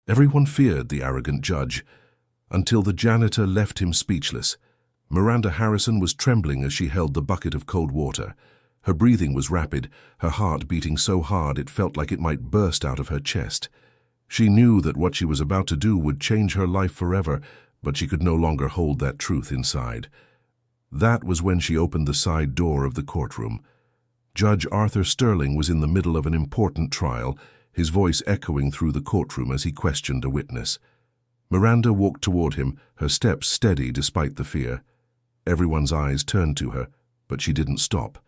Everyone feared the arrogant judge, until the janitor left him speechless. Miranda Harrison was trembling as she held the bucket of cold water. Her breathing was rapid, her heart beating so hard it felt like it might burst out of her chest. She knew that what she was about to do would change her life forever, but she could no longer hold that truth inside. That was when she opened the side door of the courtroom. Judge Arthur Sterling was in the middle of an important trial, his voice echoing through the courtroom as he questioned a witness. Miranda walked toward him, her steps steady despite the fear. Everyone's eyes turned to her, but she didn't stop.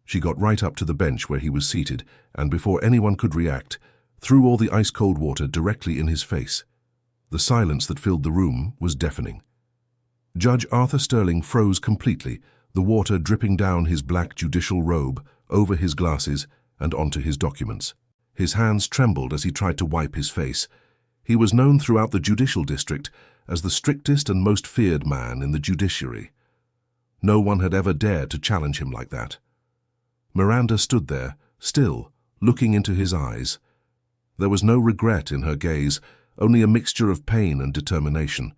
She got right up to the bench where he was seated, and before anyone could react, threw all the ice-cold water directly in his face. The silence that filled the room was deafening. Judge Arthur Sterling froze completely, the water dripping down his black judicial robe, over his glasses, and onto his documents. His hands trembled as he tried to wipe his face. He was known throughout the judicial district as the strictest and most feared man in the judiciary. No one had ever dared to challenge him like that. Miranda stood there, still, looking into his eyes. There was no regret in her gaze, only a mixture of pain and determination.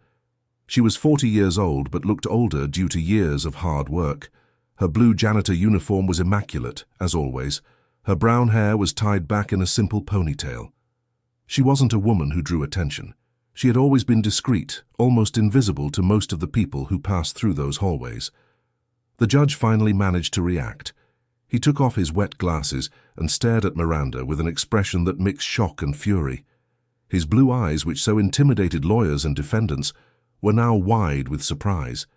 She was 40 years old but looked older due to years of hard work. Her blue janitor uniform was immaculate, as always. Her brown hair was tied back in a simple ponytail. She wasn't a woman who drew attention. She had always been discreet, almost invisible to most of the people who passed through those hallways. The judge finally managed to react. He took off his wet glasses and stared at Miranda with an expression that mixed shock and fury. His blue eyes, which so intimidated lawyers and defendants, were now wide with surprise.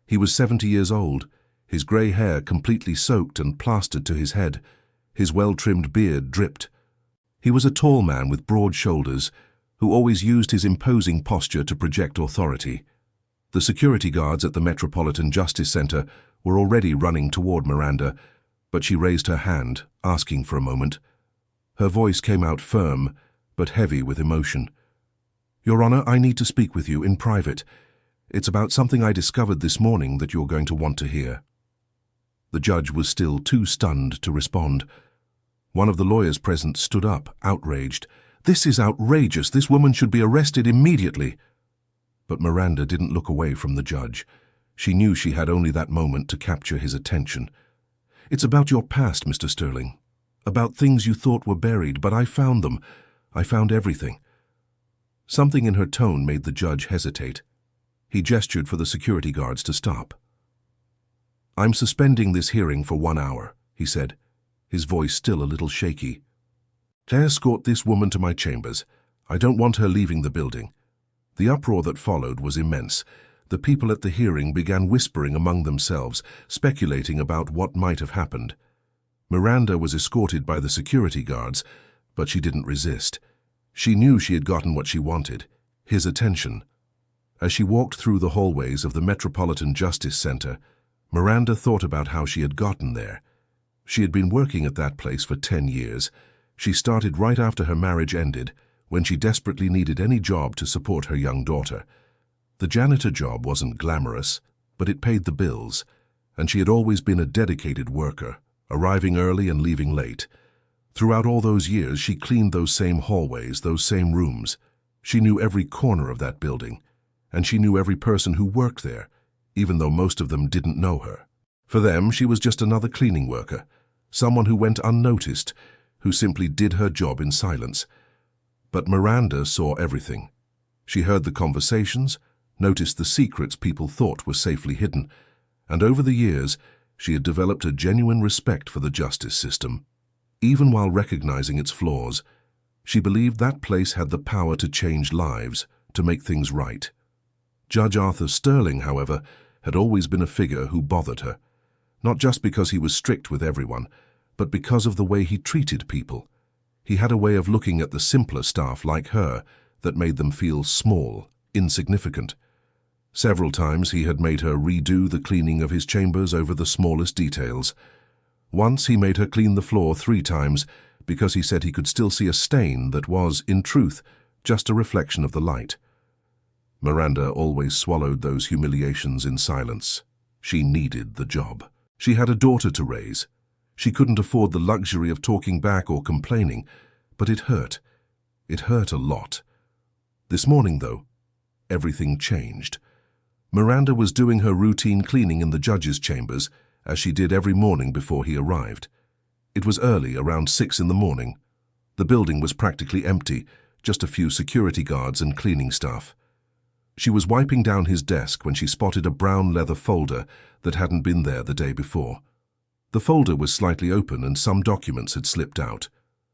He was 70 years old, his grey hair completely soaked and plastered to his head. His well-trimmed beard dripped. He was a tall man with broad shoulders, who always used his imposing posture to project authority. The security guards at the Metropolitan Justice Center were already running toward Miranda, but she raised her hand, asking for a moment. Her voice came out firm, but heavy with emotion. "Your Honor, I need to speak with you in private. It's about something I discovered this morning that you're going to want to hear." The judge was still too stunned to respond. One of the lawyers present stood up, outraged. "This is outrageous. This woman should be arrested immediately." But Miranda didn't look away from the judge. She knew she had only that moment to capture his attention. "It's about your past, Mr. Sterling. About things you thought were buried, but I found them. I found everything." Something in her tone made the judge hesitate. He gestured for the security guards to stop. "I'm suspending this hearing for 1 hour," he said, his voice still a little shaky. "Escort this woman to my chambers. I don't want her leaving the building." The uproar that followed was immense. The people at the hearing began whispering among themselves, speculating about what might have happened. Miranda was escorted by the security guards, but she didn't resist. She knew she had gotten what she wanted, his attention. As she walked through the hallways of the Metropolitan Justice Center, Miranda thought about how she had gotten there. She had been working at that place for 10 years. She started right after her marriage ended, when she desperately needed any job to support her young daughter. The janitor job wasn't glamorous, but it paid the bills, and she had always been a dedicated worker, arriving early and leaving late. Throughout all those years, she cleaned those same hallways, those same rooms. She knew every corner of that building, and she knew every person who worked there, even though most of them didn't know her. For them, she was just another cleaning worker, someone who went unnoticed, who simply did her job in silence. But Miranda saw everything. She heard the conversations, noticed the secrets people thought were safely hidden, and over the years, she had developed a genuine respect for the justice system. Even while recognizing its flaws, she believed that place had the power to change lives, to make things right. Judge Arthur Sterling, however, had always been a figure who bothered her, not just because he was strict with everyone, but because of the way he treated people. He had a way of looking at the simpler staff like her that made them feel small, insignificant. Several times he had made her redo the cleaning of his chambers over the smallest details. Once he made her clean the floor 3 times because he said he could still see a stain that was, in truth, just a reflection of the light. Miranda always swallowed those humiliations in silence. She needed the job. She had a daughter to raise. She couldn't afford the luxury of talking back or complaining, but it hurt. It hurt a lot. This morning, though, everything changed. Miranda was doing her routine cleaning in the judge's chambers, as she did every morning before he arrived. It was early, around 6 in the morning. The building was practically empty, just a few security guards and cleaning staff. She was wiping down his desk when she spotted a brown leather folder that hadn't been there the day before. The folder was slightly open and some documents had slipped out.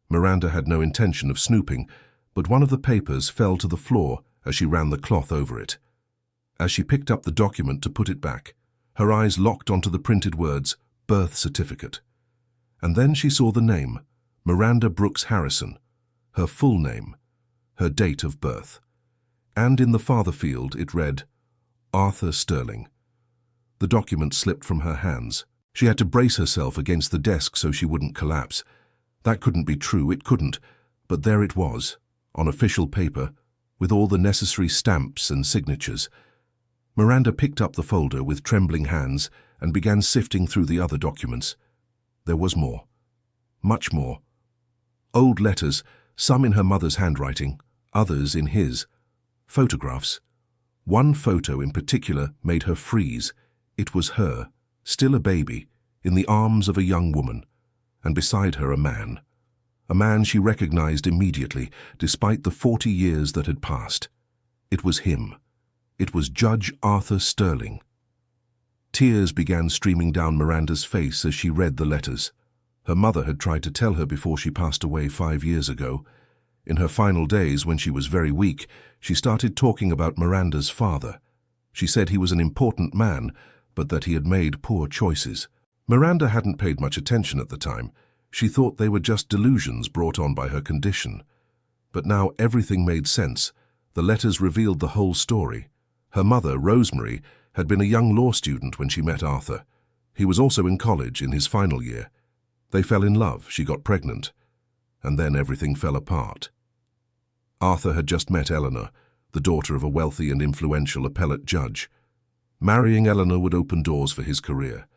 Miranda had no intention of snooping, but one of the papers fell to the floor as she ran the cloth over it. As she picked up the document to put it back, her eyes locked onto the printed words, "Birth Certificate." And then she saw the name, Miranda Brooks Harrison, her full name, her date of birth. And in the farther field it read, Arthur Sterling. The document slipped from her hands. She had to brace herself against the desk so she wouldn't collapse. That couldn't be true, it couldn't. But there it was, on official paper, with all the necessary stamps and signatures. Miranda picked up the folder with trembling hands and began sifting through the other documents. There was more. Much more. Old letters, some in her mother's handwriting, others in his. Photographs. One photo in particular made her freeze. It was her, still a baby, in the arms of a young woman, and beside her a man. A man she recognized immediately, despite the 40 years that had passed. It was him. It was Judge Arthur Sterling. Tears began streaming down Miranda's face as she read the letters. Her mother had tried to tell her before she passed away 5 years ago. In her final days, when she was very weak, she started talking about Miranda's father. She said he was an important man, but that he had made poor choices. Miranda hadn't paid much attention at the time. She thought they were just delusions brought on by her condition. But now everything made sense. The letters revealed the whole story. Her mother, Rosemary, had been a young law student when she met Arthur. He was also in college in his final year. They fell in love, she got pregnant, and then everything fell apart. Arthur had just met Eleanor, the daughter of a wealthy and influential appellate judge. Marrying Eleanor would open doors for his career.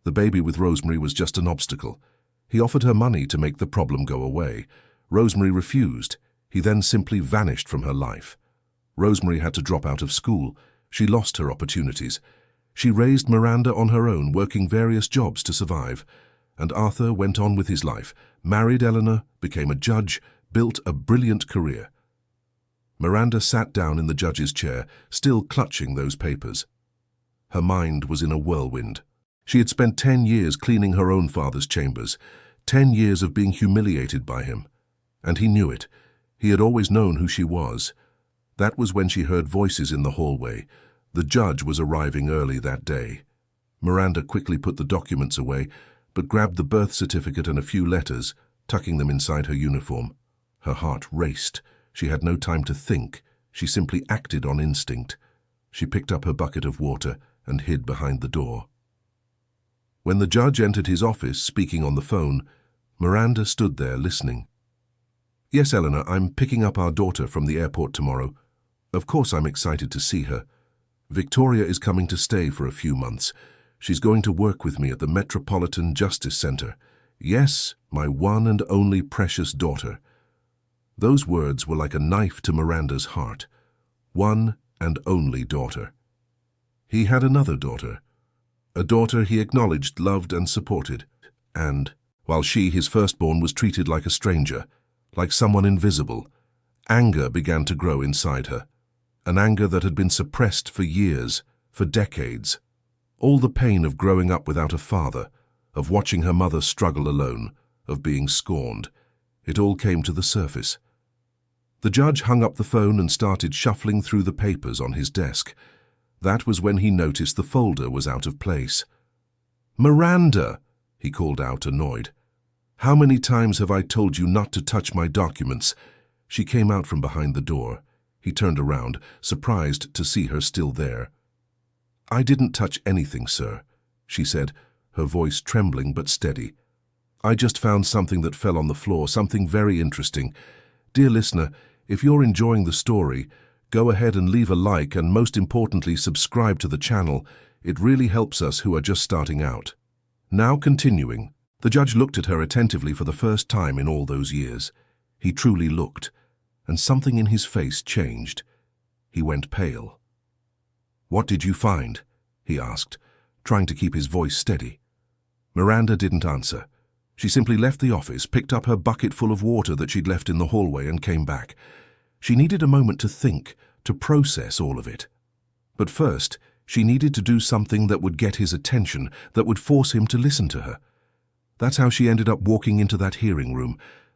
The baby with Rosemary was just an obstacle. He offered her money to make the problem go away. Rosemary refused. He then simply vanished from her life. Rosemary had to drop out of school. She lost her opportunities. She raised Miranda on her own, working various jobs to survive. And Arthur went on with his life, married Eleanor, became a judge, built a brilliant career. Miranda sat down in the judge's chair, still clutching those papers. Her mind was in a whirlwind. She had spent 10 years cleaning her own father's chambers, 10 years of being humiliated by him. And he knew it. He had always known who she was. That was when she heard voices in the hallway. The judge was arriving early that day. Miranda quickly put the documents away, but grabbed the birth certificate and a few letters, tucking them inside her uniform. Her heart raced. She had no time to think. She simply acted on instinct. She picked up her bucket of water and hid behind the door. When the judge entered his office, speaking on the phone, Miranda stood there listening. "Yes, Eleanor, I'm picking up our daughter from the airport tomorrow. Of course I'm excited to see her. Victoria is coming to stay for a few months. She's going to work with me at the Metropolitan Justice Center. Yes, my one and only precious daughter." Those words were like a knife to Miranda's heart. One and only daughter. He had another daughter. A daughter he acknowledged, loved and supported. And, while she, his firstborn, was treated like a stranger, like someone invisible, anger began to grow inside her. An anger that had been suppressed for years, for decades. All the pain of growing up without a father, of watching her mother struggle alone, of being scorned. It all came to the surface. The judge hung up the phone and started shuffling through the papers on his desk. That was when he noticed the folder was out of place. "Miranda!" he called out, annoyed. "How many times have I told you not to touch my documents?" She came out from behind the door. He turned around, surprised to see her still there. "I didn't touch anything, sir," she said, her voice trembling but steady. "I just found something that fell on the floor, something very interesting. Dear listener, if you're enjoying the story, go ahead and leave a like and, most importantly, subscribe to the channel. It really helps us who are just starting out." Now continuing, the judge looked at her attentively for the first time in all those years. He truly looked. and something in his face changed. He went pale. "What did you find?" he asked, trying to keep his voice steady. Miranda didn't answer. She simply left the office, picked up her bucket full of water that she'd left in the hallway, and came back. She needed a moment to think, to process all of it. But first, she needed to do something that would get his attention, that would force him to listen to her. That's how she ended up walking into that hearing room.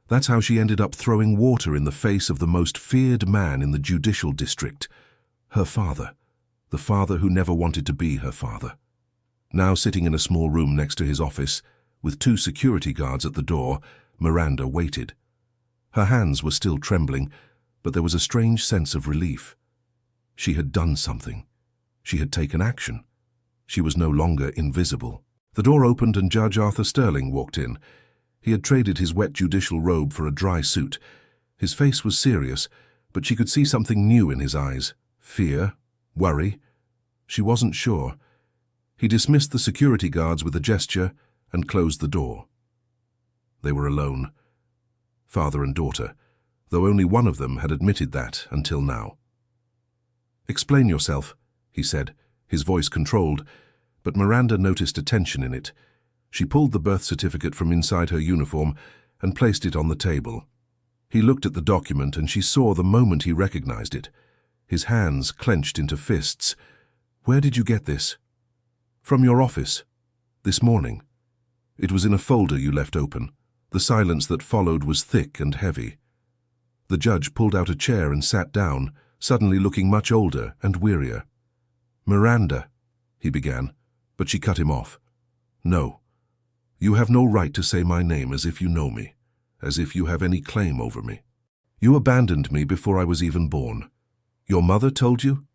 That's how she ended up throwing water in the face of the most feared man in the judicial district. Her father. The father who never wanted to be her father. Now sitting in a small room next to his office, with 2 security guards at the door, Miranda waited. Her hands were still trembling, but there was a strange sense of relief. She had done something. She had taken action. She was no longer invisible. The door opened and Judge Arthur Sterling walked in. He had traded his wet judicial robe for a dry suit. His face was serious, but she could see something new in his eyes. Fear? Worry? She wasn't sure. He dismissed the security guards with a gesture and closed the door. They were alone. Father and daughter, though only one of them had admitted that until now. "Explain yourself," he said, his voice controlled, but Miranda noticed a tension in it. She pulled the birth certificate from inside her uniform and placed it on the table. He looked at the document and she saw the moment he recognized it. His hands clenched into fists. "Where did you get this?" "From your office. This morning. It was in a folder you left open. The silence that followed was thick and heavy." The judge pulled out a chair and sat down, suddenly looking much older and wearier. "Miranda," he began, but she cut him off. "No. You have no right to say my name as if you know me, as if you have any claim over me. You abandoned me before I was even born. Your mother told you?"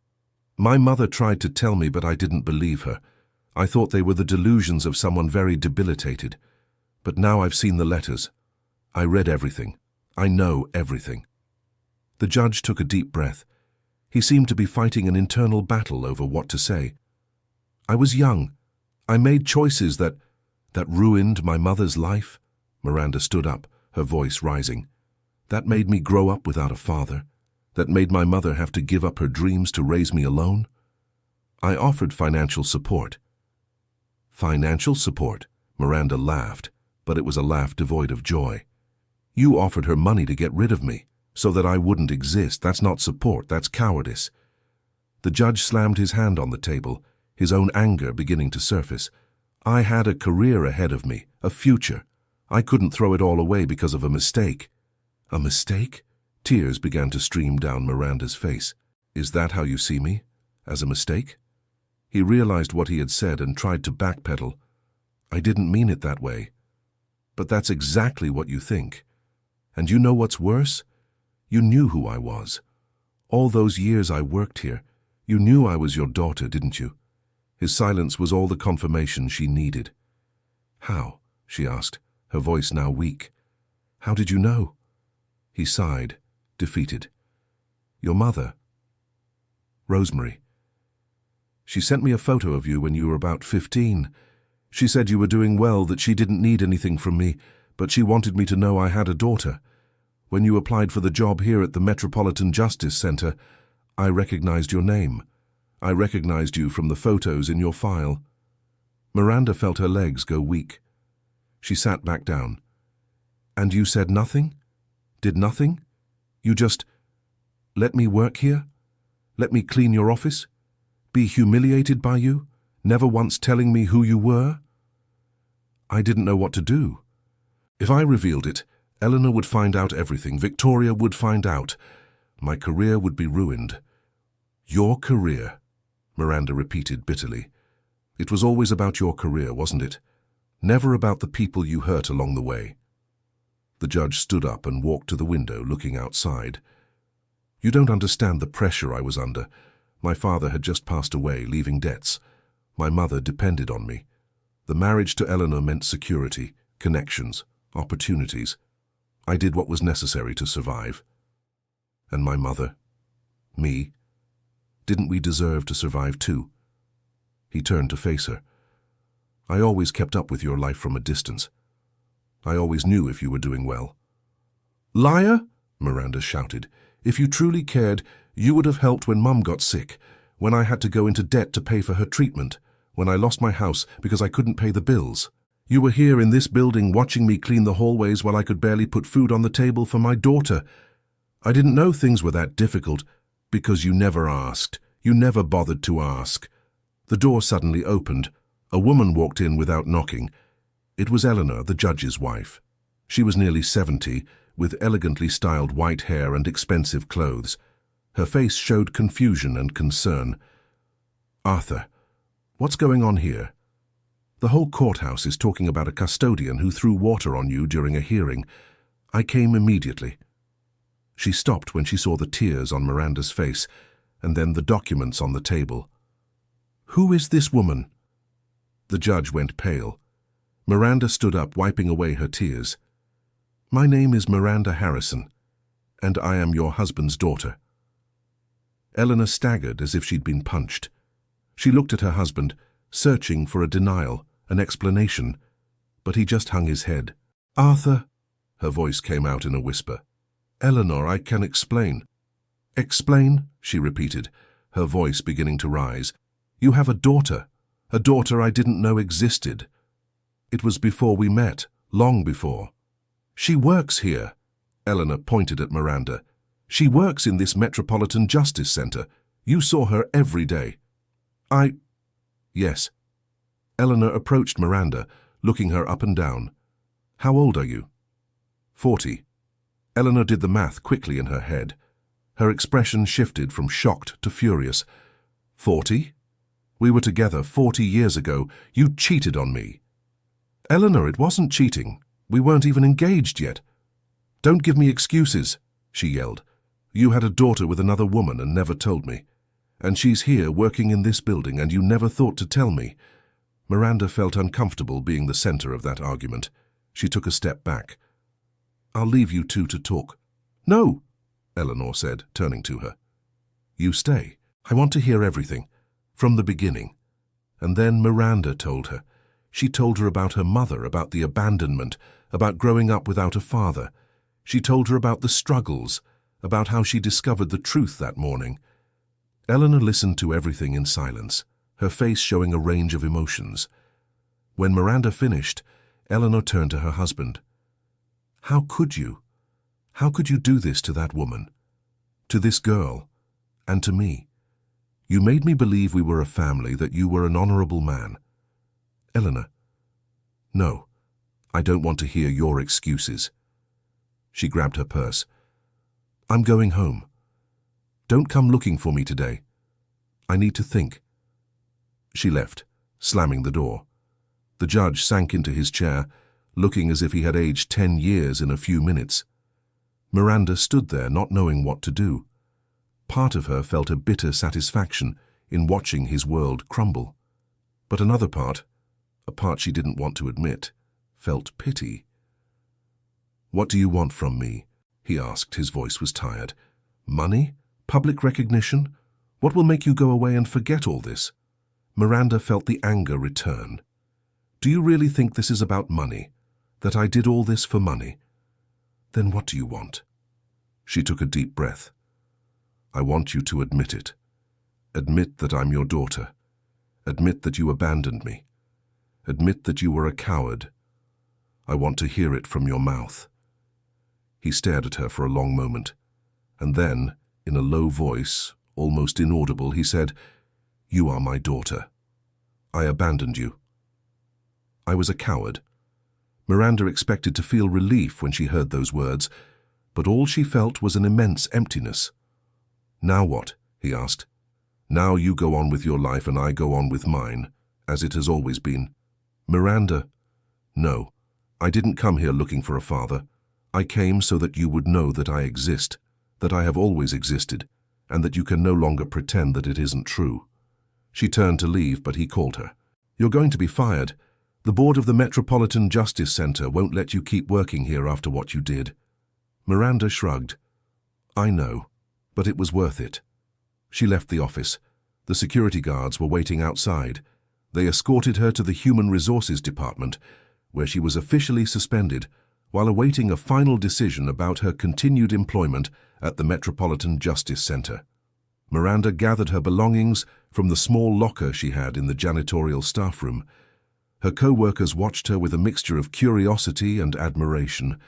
"My mother tried to tell me, but I didn't believe her. I thought they were the delusions of someone very debilitated. But now I've seen the letters. I read everything. I know everything." The judge took a deep breath. He seemed to be fighting an internal battle over what to say. "I was young. I made choices that ruined my mother's life." Miranda stood up, her voice rising. "That made me grow up without a father. That made my mother have to give up her dreams to raise me alone. I offered financial support." "Financial support?" Miranda laughed, but it was a laugh devoid of joy. "You offered her money to get rid of me, so that I wouldn't exist. That's not support, that's cowardice." The judge slammed his hand on the table, his own anger beginning to surface. "I had a career ahead of me, a future. I couldn't throw it all away because of a mistake." "A mistake?" Tears began to stream down Miranda's face. "Is that how you see me? As a mistake?" He realized what he had said and tried to backpedal. "I didn't mean it that way." "But that's exactly what you think. And you know what's worse? You knew who I was. All those years I worked here, you knew I was your daughter, didn't you?" His silence was all the confirmation she needed. "How?" she asked, her voice now weak. "How did you know?" He sighed, defeated. "Your mother, Rosemary. She sent me a photo of you when you were about 15. She said you were doing well, that she didn't need anything from me, but she wanted me to know I had a daughter. When you applied for the job here at the Metropolitan Justice Center, I recognized your name. I recognized you from the photos in your file." Miranda felt her legs go weak. She sat back down. "And you said nothing? Did nothing? You just let me work here? Let me clean your office? Be humiliated by you? Never once telling me who you were?" "I didn't know what to do. If I revealed it, Eleanor would find out everything. Victoria would find out. My career would be ruined." "Your career," Miranda repeated bitterly. "It was always about your career, wasn't it? Never about the people you hurt along the way." The judge stood up and walked to the window, looking outside. "You don't understand the pressure I was under. My father had just passed away, leaving debts. My mother depended on me. The marriage to Eleanor meant security, connections, opportunities. I did what was necessary to survive. And my mother? Me? Didn't we deserve to survive too?" He turned to face her. "I always kept up with your life from a distance. I always knew if you were doing well." "Liar!" Miranda shouted. If you truly cared, you would have helped when Mum got sick, when I had to go into debt to pay for her treatment, when I lost my house because I couldn't pay the bills. You were here in this building watching me clean the hallways while I could barely put food on the table for my daughter. I didn't know things were that difficult because you never asked. You never bothered to ask. The door suddenly opened. A woman walked in without knocking. It was Eleanor, the judge's wife. She was nearly 70, with elegantly styled white hair and expensive clothes. Her face showed confusion and concern. "Arthur, what's going on here? The whole courthouse is talking about a custodian who threw water on you during a hearing. I came immediately." She stopped when she saw the tears on Miranda's face, and then the documents on the table. "Who is this woman?" The judge went pale. Miranda stood up, wiping away her tears. "My name is Miranda Harrison, and I am your husband's daughter." Eleanor staggered as if she'd been punched. She looked at her husband, searching for a denial, an explanation, but he just hung his head. "Arthur," her voice came out in a whisper. "Eleanor, I can explain." "Explain?" she repeated, her voice beginning to rise. "You have a daughter I didn't know existed. It was before we met, long before." "She works here." Eleanor pointed at Miranda. "She works in this Metropolitan Justice Center. You saw her every day." "Yes." Eleanor approached Miranda, looking her up and down. "How old are you?" 40. Eleanor did the math quickly in her head. Her expression shifted from shocked to furious. 40? We were together 40 years ago. You cheated on me." "Eleanor, it wasn't cheating. We weren't even engaged yet." "Don't give me excuses," she yelled. "You had a daughter with another woman and never told me. And she's here working in this building and you never thought to tell me." Miranda felt uncomfortable being the center of that argument. She took a step back. "I'll leave you two to talk." "No," Eleanor said, turning to her. "You stay. I want to hear everything, from the beginning." And then Miranda told her. She told her about her mother, about the abandonment, about growing up without a father. She told her about the struggles, about how she discovered the truth that morning. Eleanor listened to everything in silence, her face showing a range of emotions. When Miranda finished, Eleanor turned to her husband. "How could you? How could you do this to that woman? To this girl? And to me? You made me believe we were a family, that you were an honorable man." "Eleanor, no, I don't want to hear your excuses." She grabbed her purse. "I'm going home. Don't come looking for me today. I need to think." She left, slamming the door. The judge sank into his chair, looking as if he had aged 10 years in a few minutes. Miranda stood there, not knowing what to do. Part of her felt a bitter satisfaction in watching his world crumble. But another part, a part she didn't want to admit, felt pity. "What do you want from me?" he asked. His voice was tired. "Money? Public recognition? What will make you go away and forget all this?" Miranda felt the anger return. "Do you really think this is about money? That I did all this for money? Then what do you want?" She took a deep breath. "I want you to admit it. Admit that I'm your daughter. Admit that you abandoned me. Admit that you were a coward. I want to hear it from your mouth." He stared at her for a long moment, and then, in a low voice, almost inaudible, he said, "You are my daughter. I abandoned you." "I was a coward." Miranda expected to feel relief when she heard those words, but all she felt was an immense emptiness. "Now what?" he asked. "Now you go on with your life and I go on with mine, as it has always been." "Miranda, no, I didn't come here looking for a father. I came so that you would know that I exist, that I have always existed, and that you can no longer pretend that it isn't true." She turned to leave, but he called her. "You're going to be fired. The board of the Metropolitan Justice Center won't let you keep working here after what you did." Miranda shrugged. "I know, but it was worth it." She left the office. The security guards were waiting outside. They escorted her to the Human Resources Department, where she was officially suspended, while awaiting a final decision about her continued employment at the Metropolitan Justice Center. Miranda gathered her belongings from the small locker she had in the janitorial staff room. Her co-workers watched her with a mixture of curiosity and admiration.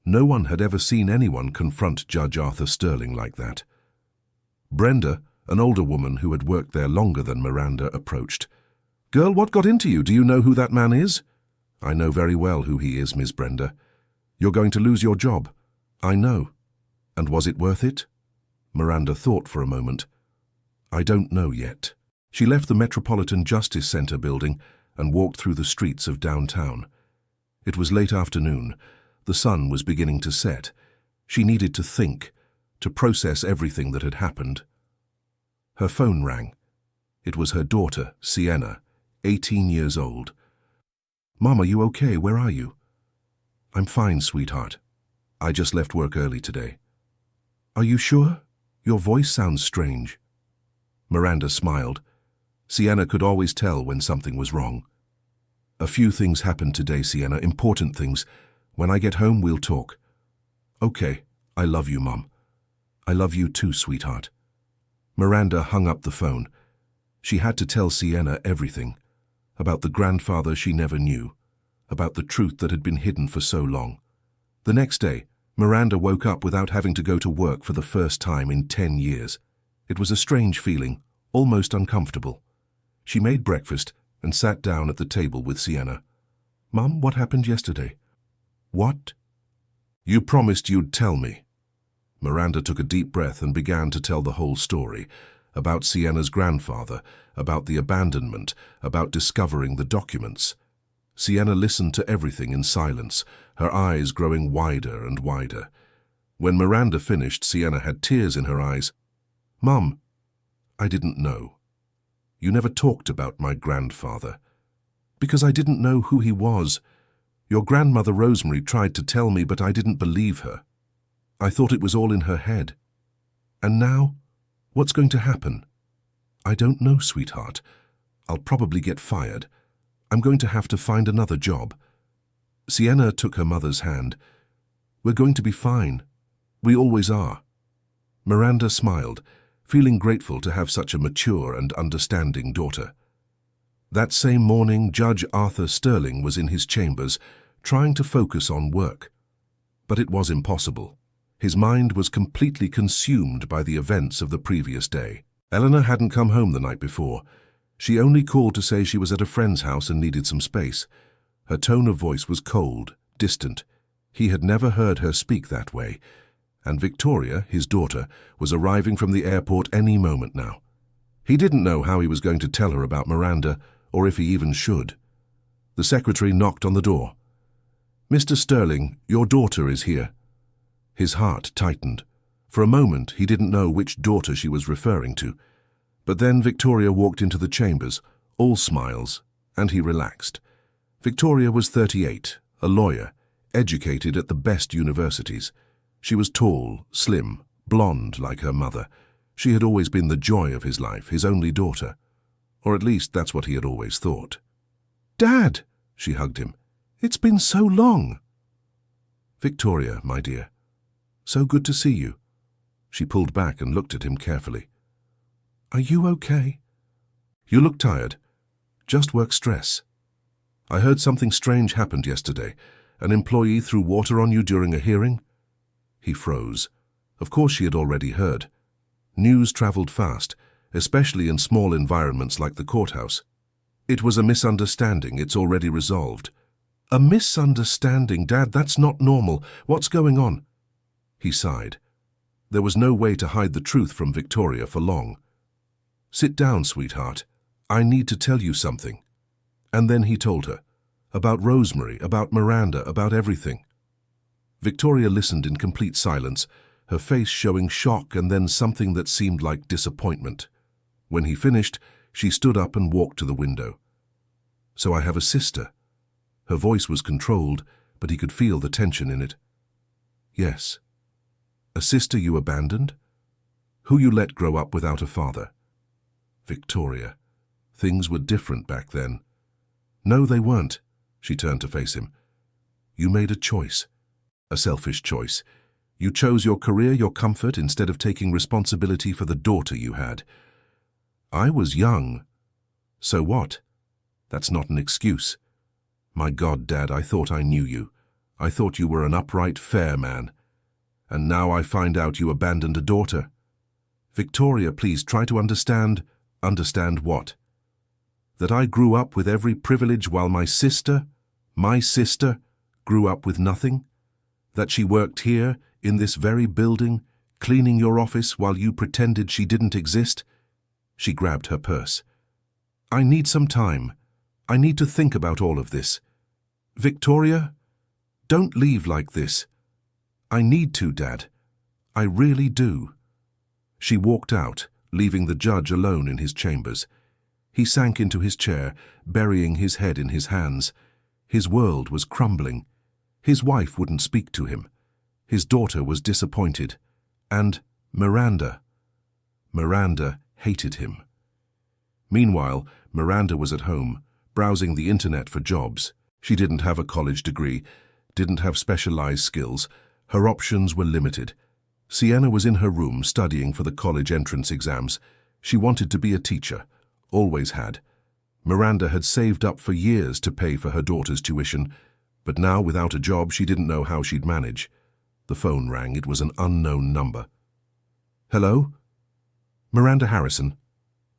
No one had ever seen anyone confront Judge Arthur Sterling like that. Brenda, an older woman who had worked there longer than Miranda, approached. "Girl, what got into you? Do you know who that man is?" "I know very well who he is, Miss Brenda." "You're going to lose your job." "I know." "And was it worth it?" Miranda thought for a moment. "I don't know yet." She left the Metropolitan Justice Center building and walked through the streets of downtown. It was late afternoon. The sun was beginning to set. She needed to think, to process everything that had happened. Her phone rang. It was her daughter, Sienna, 18 years old. "Mom, are you okay? Where are you?" "I'm fine, sweetheart. I just left work early today." "Are you sure? Your voice sounds strange." Miranda smiled. Sienna could always tell when something was wrong. "A few things happened today, Sienna, important things. When I get home, we'll talk." "Okay, I love you, Mom." "I love you too, sweetheart." Miranda hung up the phone. She had to tell Sienna everything, about the grandfather she never knew, about the truth that had been hidden for so long. The next day, Miranda woke up without having to go to work for the first time in 10 years. It was a strange feeling, almost uncomfortable. She made breakfast and sat down at the table with Sienna. "Mom, what happened yesterday?" "What?" "You promised you'd tell me." Miranda took a deep breath and began to tell the whole story, about Sienna's grandfather, about the abandonment, about discovering the documents. Sienna listened to everything in silence, her eyes growing wider and wider. When Miranda finished, Sienna had tears in her eyes. "Mom, I didn't know. You never talked about my grandfather." "Because I didn't know who he was. Your grandmother Rosemary tried to tell me, but I didn't believe her. I thought it was all in her head. And now, what's going to happen?" "I don't know, sweetheart. I'll probably get fired. I'm going to have to find another job." Sienna took her mother's hand. "We're going to be fine. We always are." Miranda smiled, feeling grateful to have such a mature and understanding daughter. That same morning, Judge Arthur Sterling was in his chambers, trying to focus on work. But it was impossible. His mind was completely consumed by the events of the previous day. Eleanor hadn't come home the night before. She only called to say she was at a friend's house and needed some space. Her tone of voice was cold, distant. He had never heard her speak that way. And Victoria, his daughter, was arriving from the airport any moment now. He didn't know how he was going to tell her about Miranda, or if he even should. The secretary knocked on the door. "Mr. Sterling, your daughter is here." His heart tightened. For a moment, he didn't know which daughter she was referring to. But then Victoria walked into the chambers, all smiles, and he relaxed. Victoria was 38, a lawyer, educated at the best universities. She was tall, slim, blonde like her mother. She had always been the joy of his life, his only daughter. Or at least that's what he had always thought. "Dad!" she hugged him. "It's been so long." "Victoria, my dear. So good to see you." She pulled back and looked at him carefully. "Are you okay?" "You look tired. Just work stress. I heard something strange happened yesterday. An employee threw water on you during a hearing." He froze. Of course she had already heard. News traveled fast, especially in small environments like the courthouse. "It was a misunderstanding. It's already resolved." "A misunderstanding, Dad? That's not normal. What's going on?" He sighed. There was no way to hide the truth from Victoria for long. "Sit down, sweetheart. I need to tell you something." And then he told her. About Rosemary, about Miranda, about everything. Victoria listened in complete silence, her face showing shock and then something that seemed like disappointment. When he finished, she stood up and walked to the window. "So I have a sister." Her voice was controlled, but he could feel the tension in it. "Yes." "A sister you abandoned? Who you let grow up without a father?" Victoria. Things were different back then. "No, they weren't." She turned to face him. "You made a choice. A selfish choice. You chose your career, your comfort, instead of taking responsibility for the daughter you had. I was young. So what? That's not an excuse. My God, Dad, I thought I knew you. I thought you were an upright, fair man. And now I find out you abandoned a daughter. Victoria, please try to understand. Understand what? That I grew up with every privilege while my sister, grew up with nothing? That she worked here, in this very building, cleaning your office while you pretended she didn't exist? She grabbed her purse. I need some time. I need to think about all of this. Victoria, don't leave like this. I need to, Dad. I really do. She walked out, leaving the judge alone in his chambers. He sank into his chair, burying his head in his hands. His world was crumbling. His wife wouldn't speak to him. His daughter was disappointed. And Miranda. Miranda hated him. Meanwhile, Miranda was at home, browsing the internet for jobs. She didn't have a college degree, didn't have specialized skills. Her options were limited. Sienna was in her room studying for the college entrance exams. She wanted to be a teacher, always had. Miranda had saved up for years to pay for her daughter's tuition, but now, without a job, she didn't know how she'd manage. The phone rang. It was an unknown number. Hello? Miranda Harrison,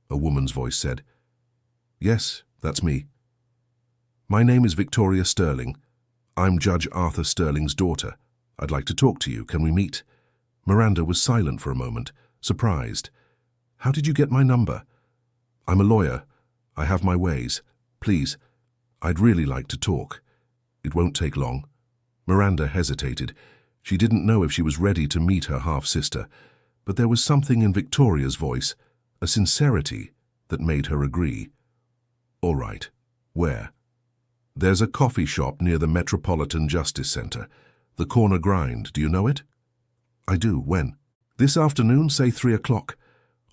a woman's voice said. Yes, that's me. My name is Victoria Sterling. I'm Judge Arthur Sterling's daughter. I'd like to talk to you. Can we meet? Miranda was silent for a moment, surprised. How did you get my number? I'm a lawyer. I have my ways. Please, I'd really like to talk. It won't take long. Miranda hesitated. She didn't know if she was ready to meet her half-sister, but there was something in Victoria's voice, a sincerity, that made her agree. All right. Where? There's a coffee shop near the Metropolitan Justice Center. The Corner Grind. Do you know it? I do. When? This afternoon, say 3 o'clock.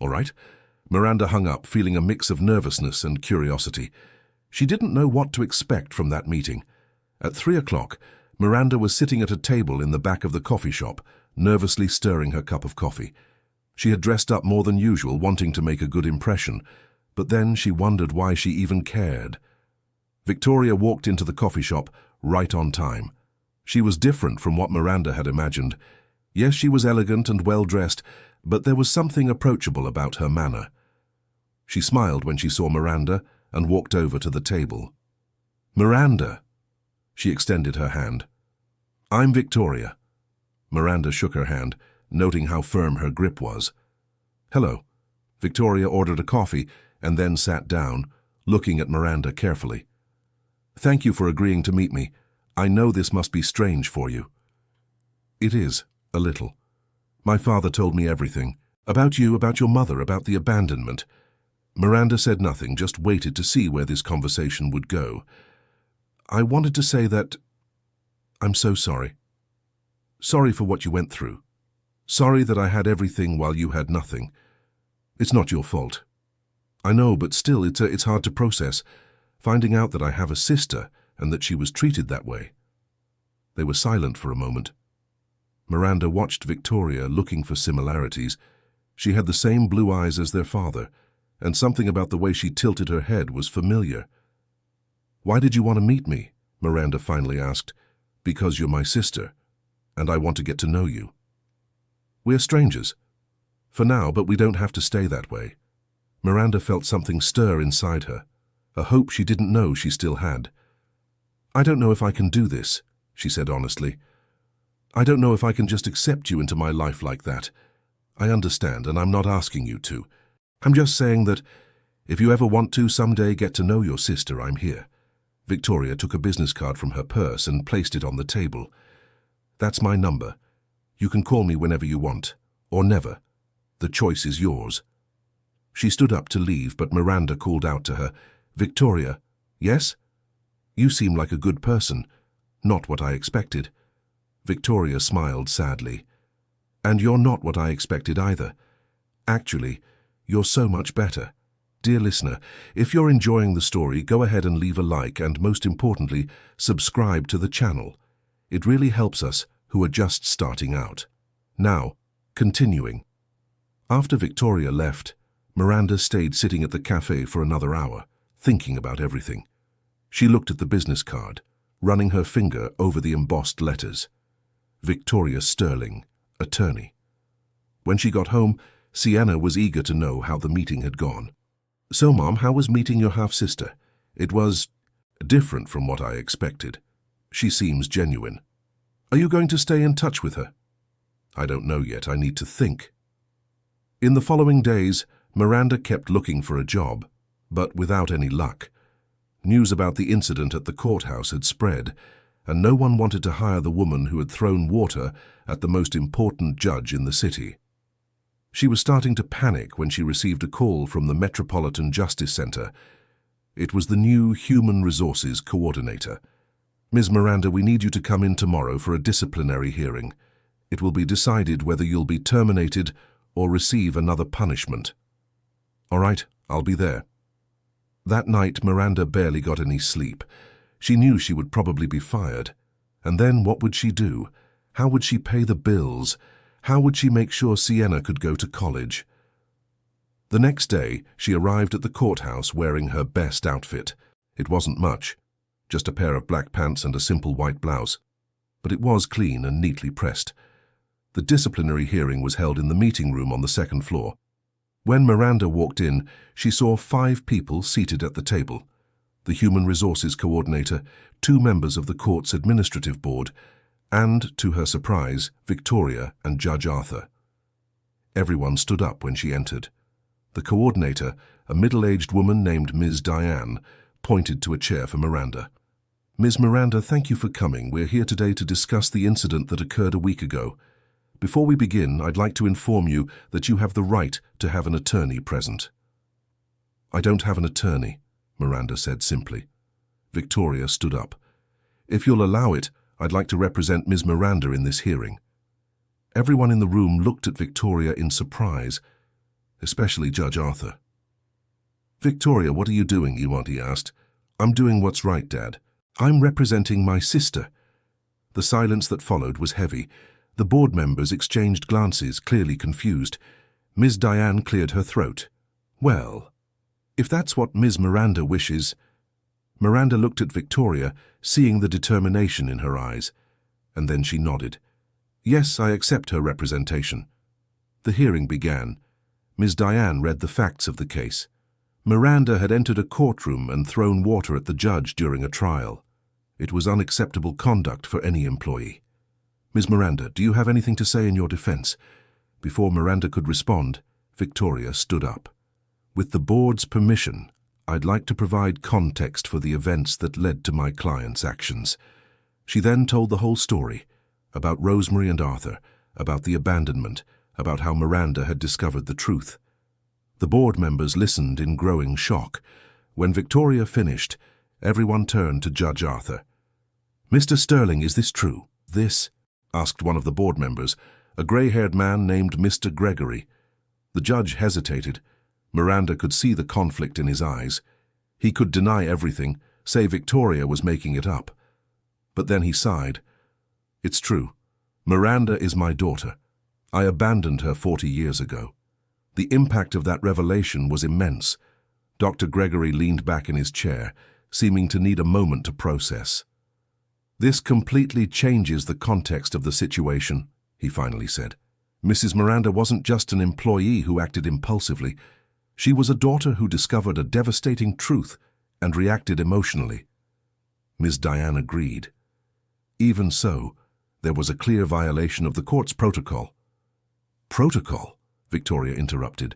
All right. Miranda hung up, feeling a mix of nervousness and curiosity. She didn't know what to expect from that meeting. At 3 o'clock, Miranda was sitting at a table in the back of the coffee shop, nervously stirring her cup of coffee. She had dressed up more than usual, wanting to make a good impression, but then she wondered why she even cared. Victoria walked into the coffee shop right on time. She was different from what Miranda had imagined. Yes, she was elegant and well-dressed, but there was something approachable about her manner. She smiled when she saw Miranda and walked over to the table. Miranda! She extended her hand. I'm Victoria. Miranda shook her hand, noting how firm her grip was. Hello. Victoria ordered a coffee and then sat down, looking at Miranda carefully. Thank you for agreeing to meet me. I know this must be strange for you. It is, a little. My father told me everything. About you, about your mother, about the abandonment. Miranda said nothing, just waited to see where this conversation would go. I wanted to say that I'm so sorry. Sorry for what you went through. Sorry that I had everything while you had nothing. It's not your fault. I know, but still, it's hard to process, finding out that I have a sister and that she was treated that way. They were silent for a moment. Miranda watched Victoria, looking for similarities. She had the same blue eyes as their father, and something about the way she tilted her head was familiar. Why did you want to meet me? Miranda finally asked. Because you're my sister, and I want to get to know you. We're strangers. For now, but we don't have to stay that way. Miranda felt something stir inside her, a hope she didn't know she still had. I don't know if I can do this, she said honestly. I don't know if I can just accept you into my life like that. I understand, and I'm not asking you to. I'm just saying that if you ever want to someday get to know your sister, I'm here. Victoria took a business card from her purse and placed it on the table. That's my number. You can call me whenever you want, or never. The choice is yours. She stood up to leave, but Miranda called out to her, Victoria, yes? You seem like a good person. Not what I expected. Victoria smiled sadly. And you're not what I expected either. Actually, you're so much better. Dear listener, if you're enjoying the story, go ahead and leave a like and, most importantly, subscribe to the channel. It really helps us who are just starting out. Now, continuing. After Victoria left, Miranda stayed sitting at the cafe for another hour, thinking about everything. She looked at the business card, running her finger over the embossed letters. Victoria Sterling, attorney. When she got home, Sienna was eager to know how the meeting had gone. "So, Mom, how was meeting your half-sister? It was different from what I expected. She seems genuine. Are you going to stay in touch with her?" "I don't know yet. I need to think." In the following days, Miranda kept looking for a job, but without any luck. News about the incident at the courthouse had spread, and no one wanted to hire the woman who had thrown water at the most important judge in the city. She was starting to panic when she received a call from the Metropolitan Justice Center. It was the new Human Resources Coordinator. "Ms. Miranda, we need you to come in tomorrow for a disciplinary hearing. It will be decided whether you'll be terminated or receive another punishment." "All right, I'll be there." That night, Miranda barely got any sleep. She knew she would probably be fired. And then what would she do? How would she pay the bills? How would she make sure Sienna could go to college? The next day, she arrived at the courthouse wearing her best outfit. It wasn't much, just a pair of black pants and a simple white blouse. But it was clean and neatly pressed. The disciplinary hearing was held in the meeting room on the second floor. When Miranda walked in, she saw 5 people seated at the table: the Human Resources Coordinator, 2 members of the court's administrative board, and, to her surprise, Victoria and Judge Arthur. Everyone stood up when she entered. The coordinator, a middle-aged woman named Ms. Diane, pointed to a chair for Miranda. "Ms. Miranda, thank you for coming. We're here today to discuss the incident that occurred a week ago. Before we begin, I'd like to inform you that you have the right to have an attorney present." "I don't have an attorney," Miranda said simply. Victoria stood up. "If you'll allow it, I'd like to represent Ms. Miranda in this hearing." Everyone in the room looked at Victoria in surprise, especially Judge Arthur. "Victoria, what are you doing?" he asked. "I'm doing what's right, Dad. I'm representing my sister." The silence that followed was heavy. The board members exchanged glances, clearly confused. Ms. Diane cleared her throat. "Well, if that's what Ms. Miranda wishes—" Miranda looked at Victoria, seeing the determination in her eyes, and then she nodded. "Yes, I accept her representation." The hearing began. Ms. Diane read the facts of the case. Miranda had entered a courtroom and thrown water at the judge during a trial. It was unacceptable conduct for any employee. "Ms. Miranda, do you have anything to say in your defense?" Before Miranda could respond, Victoria stood up. "With the board's permission, I'd like to provide context for the events that led to my client's actions." She then told the whole story, about Rosemary and Arthur, about the abandonment, about how Miranda had discovered the truth. The board members listened in growing shock. When Victoria finished, everyone turned to Judge Arthur. "Mr. Sterling, is this true? This?" asked one of the board members, a grey-haired man named Mr. Gregory. The judge hesitated. Miranda could see the conflict in his eyes. He could deny everything, say Victoria was making it up. But then he sighed. "It's true. Miranda is my daughter. I abandoned her 40 years ago." The impact of that revelation was immense. Dr. Gregory leaned back in his chair, seeming to need a moment to process. "This completely changes the context of the situation," he finally said. "Mrs. Miranda wasn't just an employee who acted impulsively. She was a daughter who discovered a devastating truth and reacted emotionally." Ms. Diane agreed. "Even so, there was a clear violation of the court's protocol." "Protocol?" Victoria interrupted.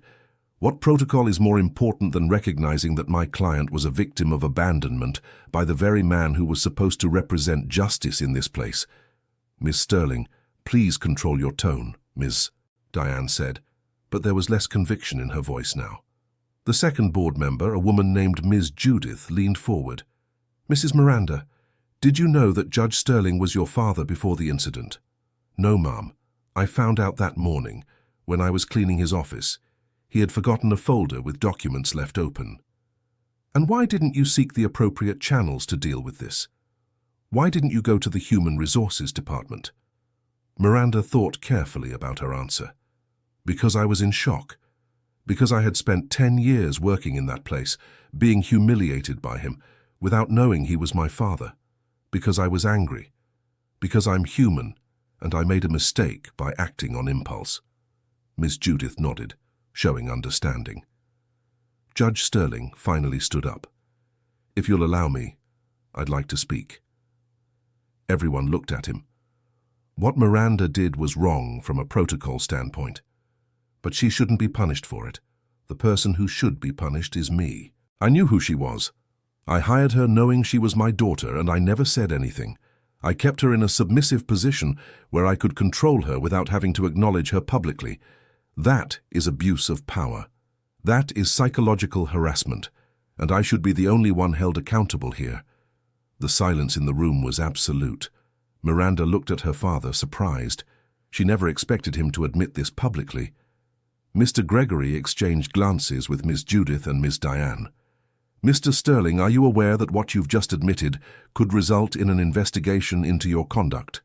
"What protocol is more important than recognizing that my client was a victim of abandonment by the very man who was supposed to represent justice in this place?" "Miss Sterling, please control your tone," Ms. Diane said, but there was less conviction in her voice now. The second board member, a woman named Ms. Judith, leaned forward. "Mrs. Miranda, did you know that Judge Sterling was your father before the incident?" "No, ma'am. I found out that morning, when I was cleaning his office. He had forgotten a folder with documents left open." "And why didn't you seek the appropriate channels to deal with this? Why didn't you go to the Human Resources Department?" Miranda thought carefully about her answer. Because I was in shock. Because I had spent 10 years working in that place, being humiliated by him, without knowing he was my father. Because I was angry. Because I'm human, and I made a mistake by acting on impulse. Miss Judith nodded, showing understanding. Judge Sterling finally stood up. If you'll allow me, I'd like to speak. Everyone looked at him. What Miranda did was wrong from a protocol standpoint. But she shouldn't be punished for it. The person who should be punished is me. I knew who she was. I hired her knowing she was my daughter, and I never said anything. I kept her in a submissive position where I could control her without having to acknowledge her publicly. That is abuse of power. That is psychological harassment, and I should be the only one held accountable here. The silence in the room was absolute. Miranda looked at her father, surprised. She never expected him to admit this publicly. Mr. Gregory exchanged glances with Miss Judith and Miss Diane. Mr. Sterling, are you aware that what you've just admitted could result in an investigation into your conduct?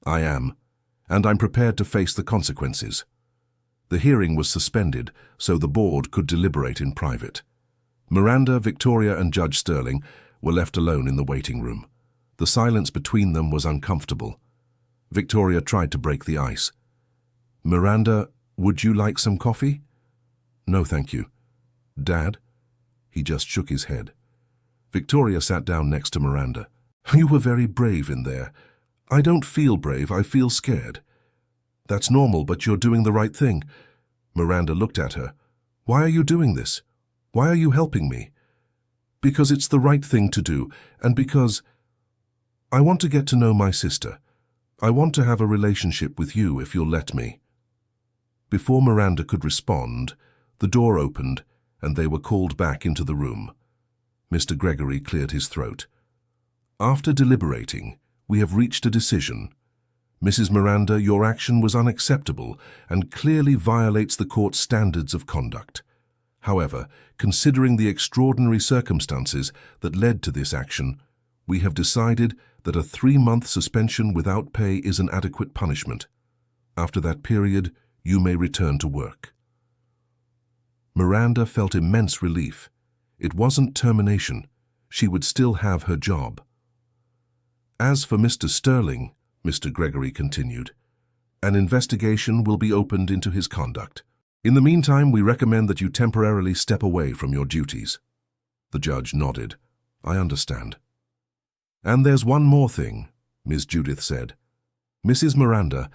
I am, and I'm prepared to face the consequences. The hearing was suspended so the board could deliberate in private. Miranda, Victoria, and Judge Sterling were left alone in the waiting room. The silence between them was uncomfortable. Victoria tried to break the ice. Miranda, would you like some coffee? No, thank you. Dad? He just shook his head. Victoria sat down next to Miranda. You were very brave in there. I don't feel brave, I feel scared. That's normal, but you're doing the right thing. Miranda looked at her. Why are you doing this? Why are you helping me? Because it's the right thing to do, and because I want to get to know my sister. I want to have a relationship with you if you'll let me. Before Miranda could respond, the door opened and they were called back into the room. Mr. Gregory cleared his throat. After deliberating, we have reached a decision. Mrs. Miranda, your action was unacceptable and clearly violates the court's standards of conduct. However, considering the extraordinary circumstances that led to this action, we have decided that a 3-month suspension without pay is an adequate punishment. After that period, you may return to work. Miranda felt immense relief. It wasn't termination. She would still have her job. As for Mr. Sterling, Mr. Gregory continued, an investigation will be opened into his conduct. In the meantime, we recommend that you temporarily step away from your duties. The judge nodded. I understand. And there's one more thing, Ms. Judith said. Mrs. Miranda,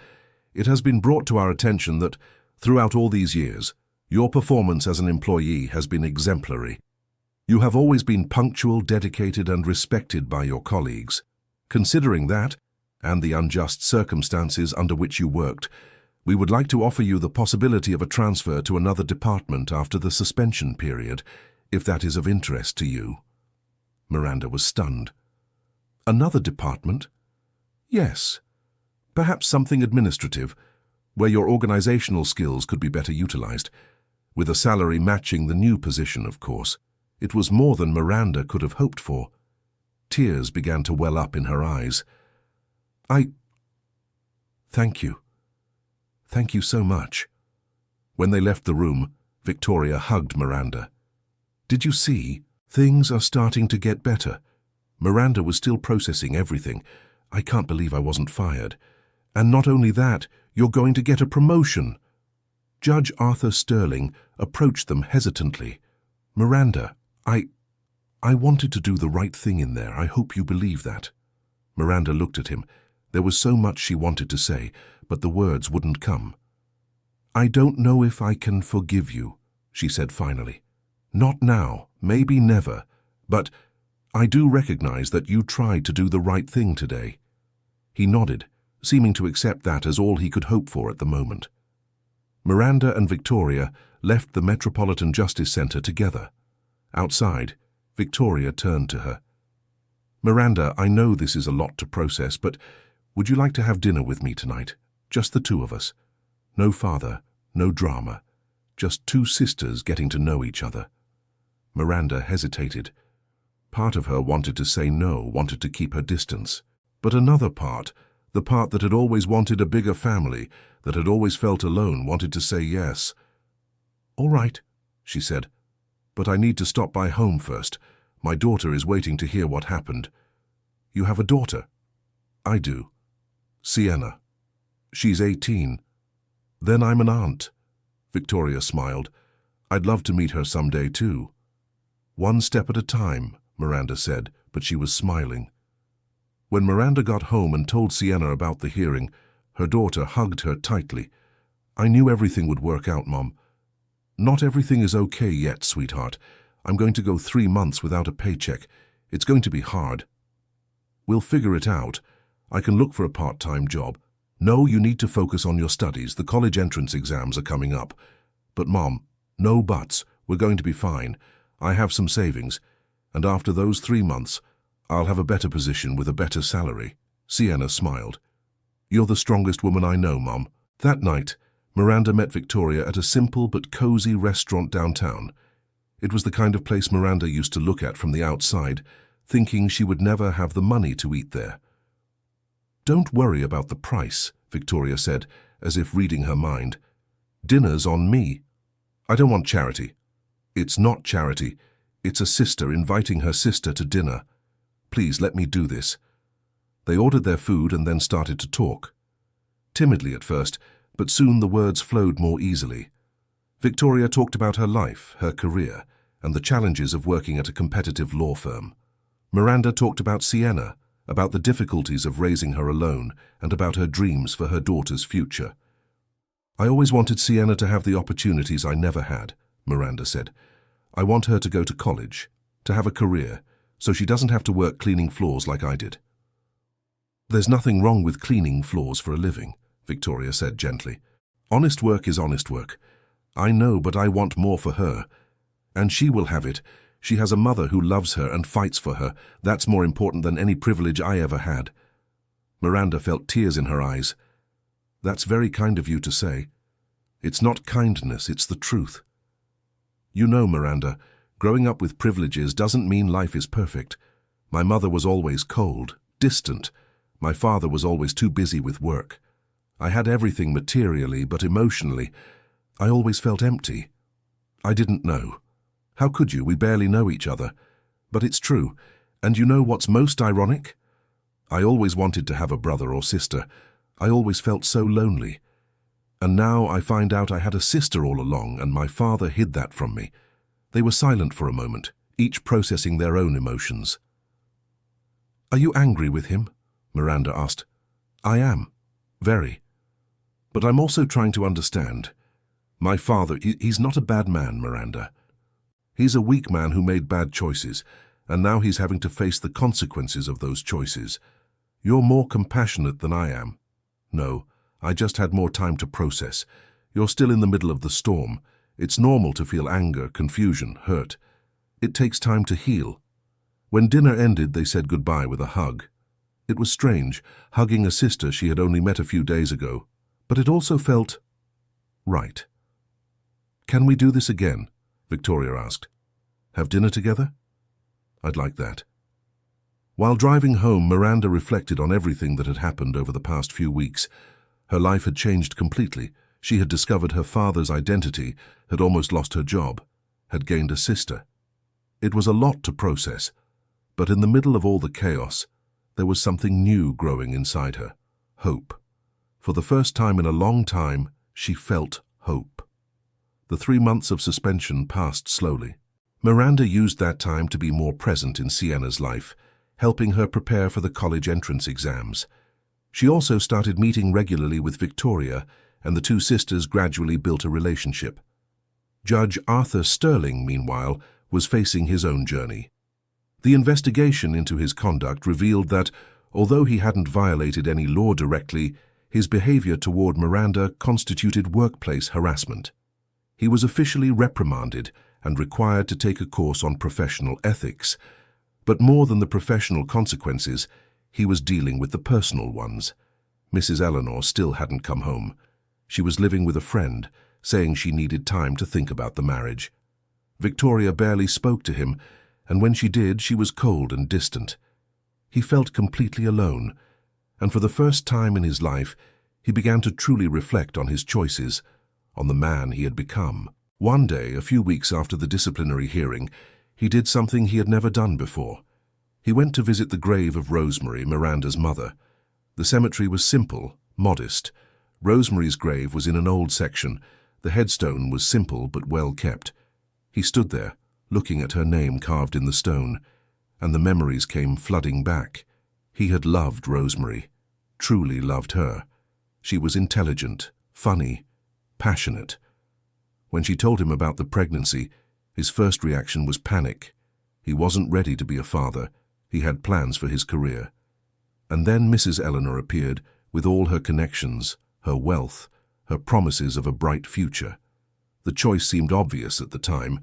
it has been brought to our attention that, throughout all these years, your performance as an employee has been exemplary. You have always been punctual, dedicated, and respected by your colleagues. Considering that, and the unjust circumstances under which you worked, we would like to offer you the possibility of a transfer to another department after the suspension period, if that is of interest to you. Miranda was stunned. Another department? Yes. Perhaps something administrative, where your organizational skills could be better utilized, with a salary matching the new position, of course. It was more than Miranda could have hoped for. Tears began to well up in her eyes. Thank you. Thank you so much. When they left the room, Victoria hugged Miranda. Did you see? Things are starting to get better. Miranda was still processing everything. I can't believe I wasn't fired. And not only that, you're going to get a promotion. Judge Arthur Sterling approached them hesitantly. Miranda, I wanted to do the right thing in there. I hope you believe that. Miranda looked at him. There was so much she wanted to say, but the words wouldn't come. I don't know if I can forgive you, she said finally. Not now, maybe never, but I do recognize that you tried to do the right thing today. He nodded, seeming to accept that as all he could hope for at the moment. Miranda and Victoria left the Metropolitan Justice Center together. Outside, Victoria turned to her. Miranda, I know this is a lot to process, but would you like to have dinner with me tonight? Just the two of us. No father, no drama. Just two sisters getting to know each other. Miranda hesitated. Part of her wanted to say no, wanted to keep her distance. But another part, The part that had always wanted a bigger family, that had always felt alone, wanted to say yes. "All right," she said, "but I need to stop by home first. My daughter is waiting to hear what happened." "You have a daughter?" "I do. Sienna. She's 18. Then I'm an aunt." Victoria smiled. "I'd love to meet her someday too." "One step at a time," Miranda said, but she was smiling. When Miranda got home and told Sienna about the hearing, her daughter hugged her tightly. "I knew everything would work out, Mom." "Not everything is okay yet, sweetheart. I'm going to go 3 months without a paycheck. It's going to be hard." "We'll figure it out. I can look for a part-time job." "No, you need to focus on your studies. The college entrance exams are coming up." "But Mom," "No buts. We're going to be fine. I have some savings. And after those 3 months, I'll have a better position with a better salary." Sienna smiled. "You're the strongest woman I know, Mom." That night, Miranda met Victoria at a simple but cozy restaurant downtown. It was the kind of place Miranda used to look at from the outside, thinking she would never have the money to eat there. "Don't worry about the price," Victoria said, as if reading her mind. "Dinner's on me. I don't want charity." "It's not charity. It's a sister inviting her sister to dinner. Please let me do this." They ordered their food and then started to talk. Timidly at first, but soon the words flowed more easily. Victoria talked about her life, her career, and the challenges of working at a competitive law firm. Miranda talked about Sienna, about the difficulties of raising her alone, and about her dreams for her daughter's future. "I always wanted Sienna to have the opportunities I never had," Miranda said. "I want her to go to college, to have a career, so she doesn't have to work cleaning floors like I did." "There's nothing wrong with cleaning floors for a living," Victoria said gently. "Honest work is honest work. I know, but I want more for her. And she will have it. She has a mother who loves her and fights for her. That's more important than any privilege I ever had." Miranda felt tears in her eyes. "That's very kind of you to say. It's not kindness, it's the truth. You know, Miranda, growing up with privileges doesn't mean life is perfect. My mother was always cold, distant. My father was always too busy with work. I had everything materially, but emotionally, I always felt empty. I didn't know. How could you? We barely know each other. But it's true. And you know what's most ironic? I always wanted to have a brother or sister. I always felt so lonely. And now I find out I had a sister all along, and my father hid that from me." They were silent for a moment, each processing their own emotions. "Are you angry with him?" Miranda asked. "I am. Very. But I'm also trying to understand. My father, he's not a bad man, Miranda. He's a weak man who made bad choices, and now he's having to face the consequences of those choices. You're more compassionate than I am." "No, I just had more time to process. You're still in the middle of the storm. It's normal to feel anger, confusion, hurt. It takes time to heal." When dinner ended, they said goodbye with a hug. It was strange, hugging a sister she had only met a few days ago, but it also felt right. "Can we do this again?" Victoria asked. "Have dinner together?" "I'd like that." While driving home, Miranda reflected on everything that had happened over the past few weeks. Her life had changed completely. She had discovered her father's identity, had almost lost her job, had gained a sister. It was a lot to process, but in the middle of all the chaos, there was something new growing inside her. Hope. For the first time in a long time, she felt hope. The 3 months of suspension passed slowly. Miranda used that time to be more present in Sienna's life, helping her prepare for the college entrance exams. She also started meeting regularly with Victoria, and the two sisters gradually built a relationship. Judge Arthur Sterling, meanwhile, was facing his own journey. The investigation into his conduct revealed that, although he hadn't violated any law directly, his behavior toward Miranda constituted workplace harassment. He was officially reprimanded and required to take a course on professional ethics. But more than the professional consequences, he was dealing with the personal ones. Mrs. Eleanor still hadn't come home. She was living with a friend, saying she needed time to think about the marriage. Victoria barely spoke to him, and when she did, she was cold and distant. He felt completely alone, And for the first time in his life, he began to truly reflect on his choices, on the man he had become. One day, a few weeks after the disciplinary hearing, he did something he had never done before. He went to visit the grave of Rosemary, Miranda's mother. The cemetery was simple, modest. Rosemary's grave was in an old section. The headstone was simple but well kept. He stood there, looking at her name carved in the stone, and the memories came flooding back. He had loved Rosemary, truly loved her. She was intelligent, funny, passionate. When she told him about the pregnancy, his first reaction was panic. He wasn't ready to be a father. He had plans for his career. And then Mrs. Eleanor appeared with all her connections, her wealth, her promises of a bright future. The choice seemed obvious at the time,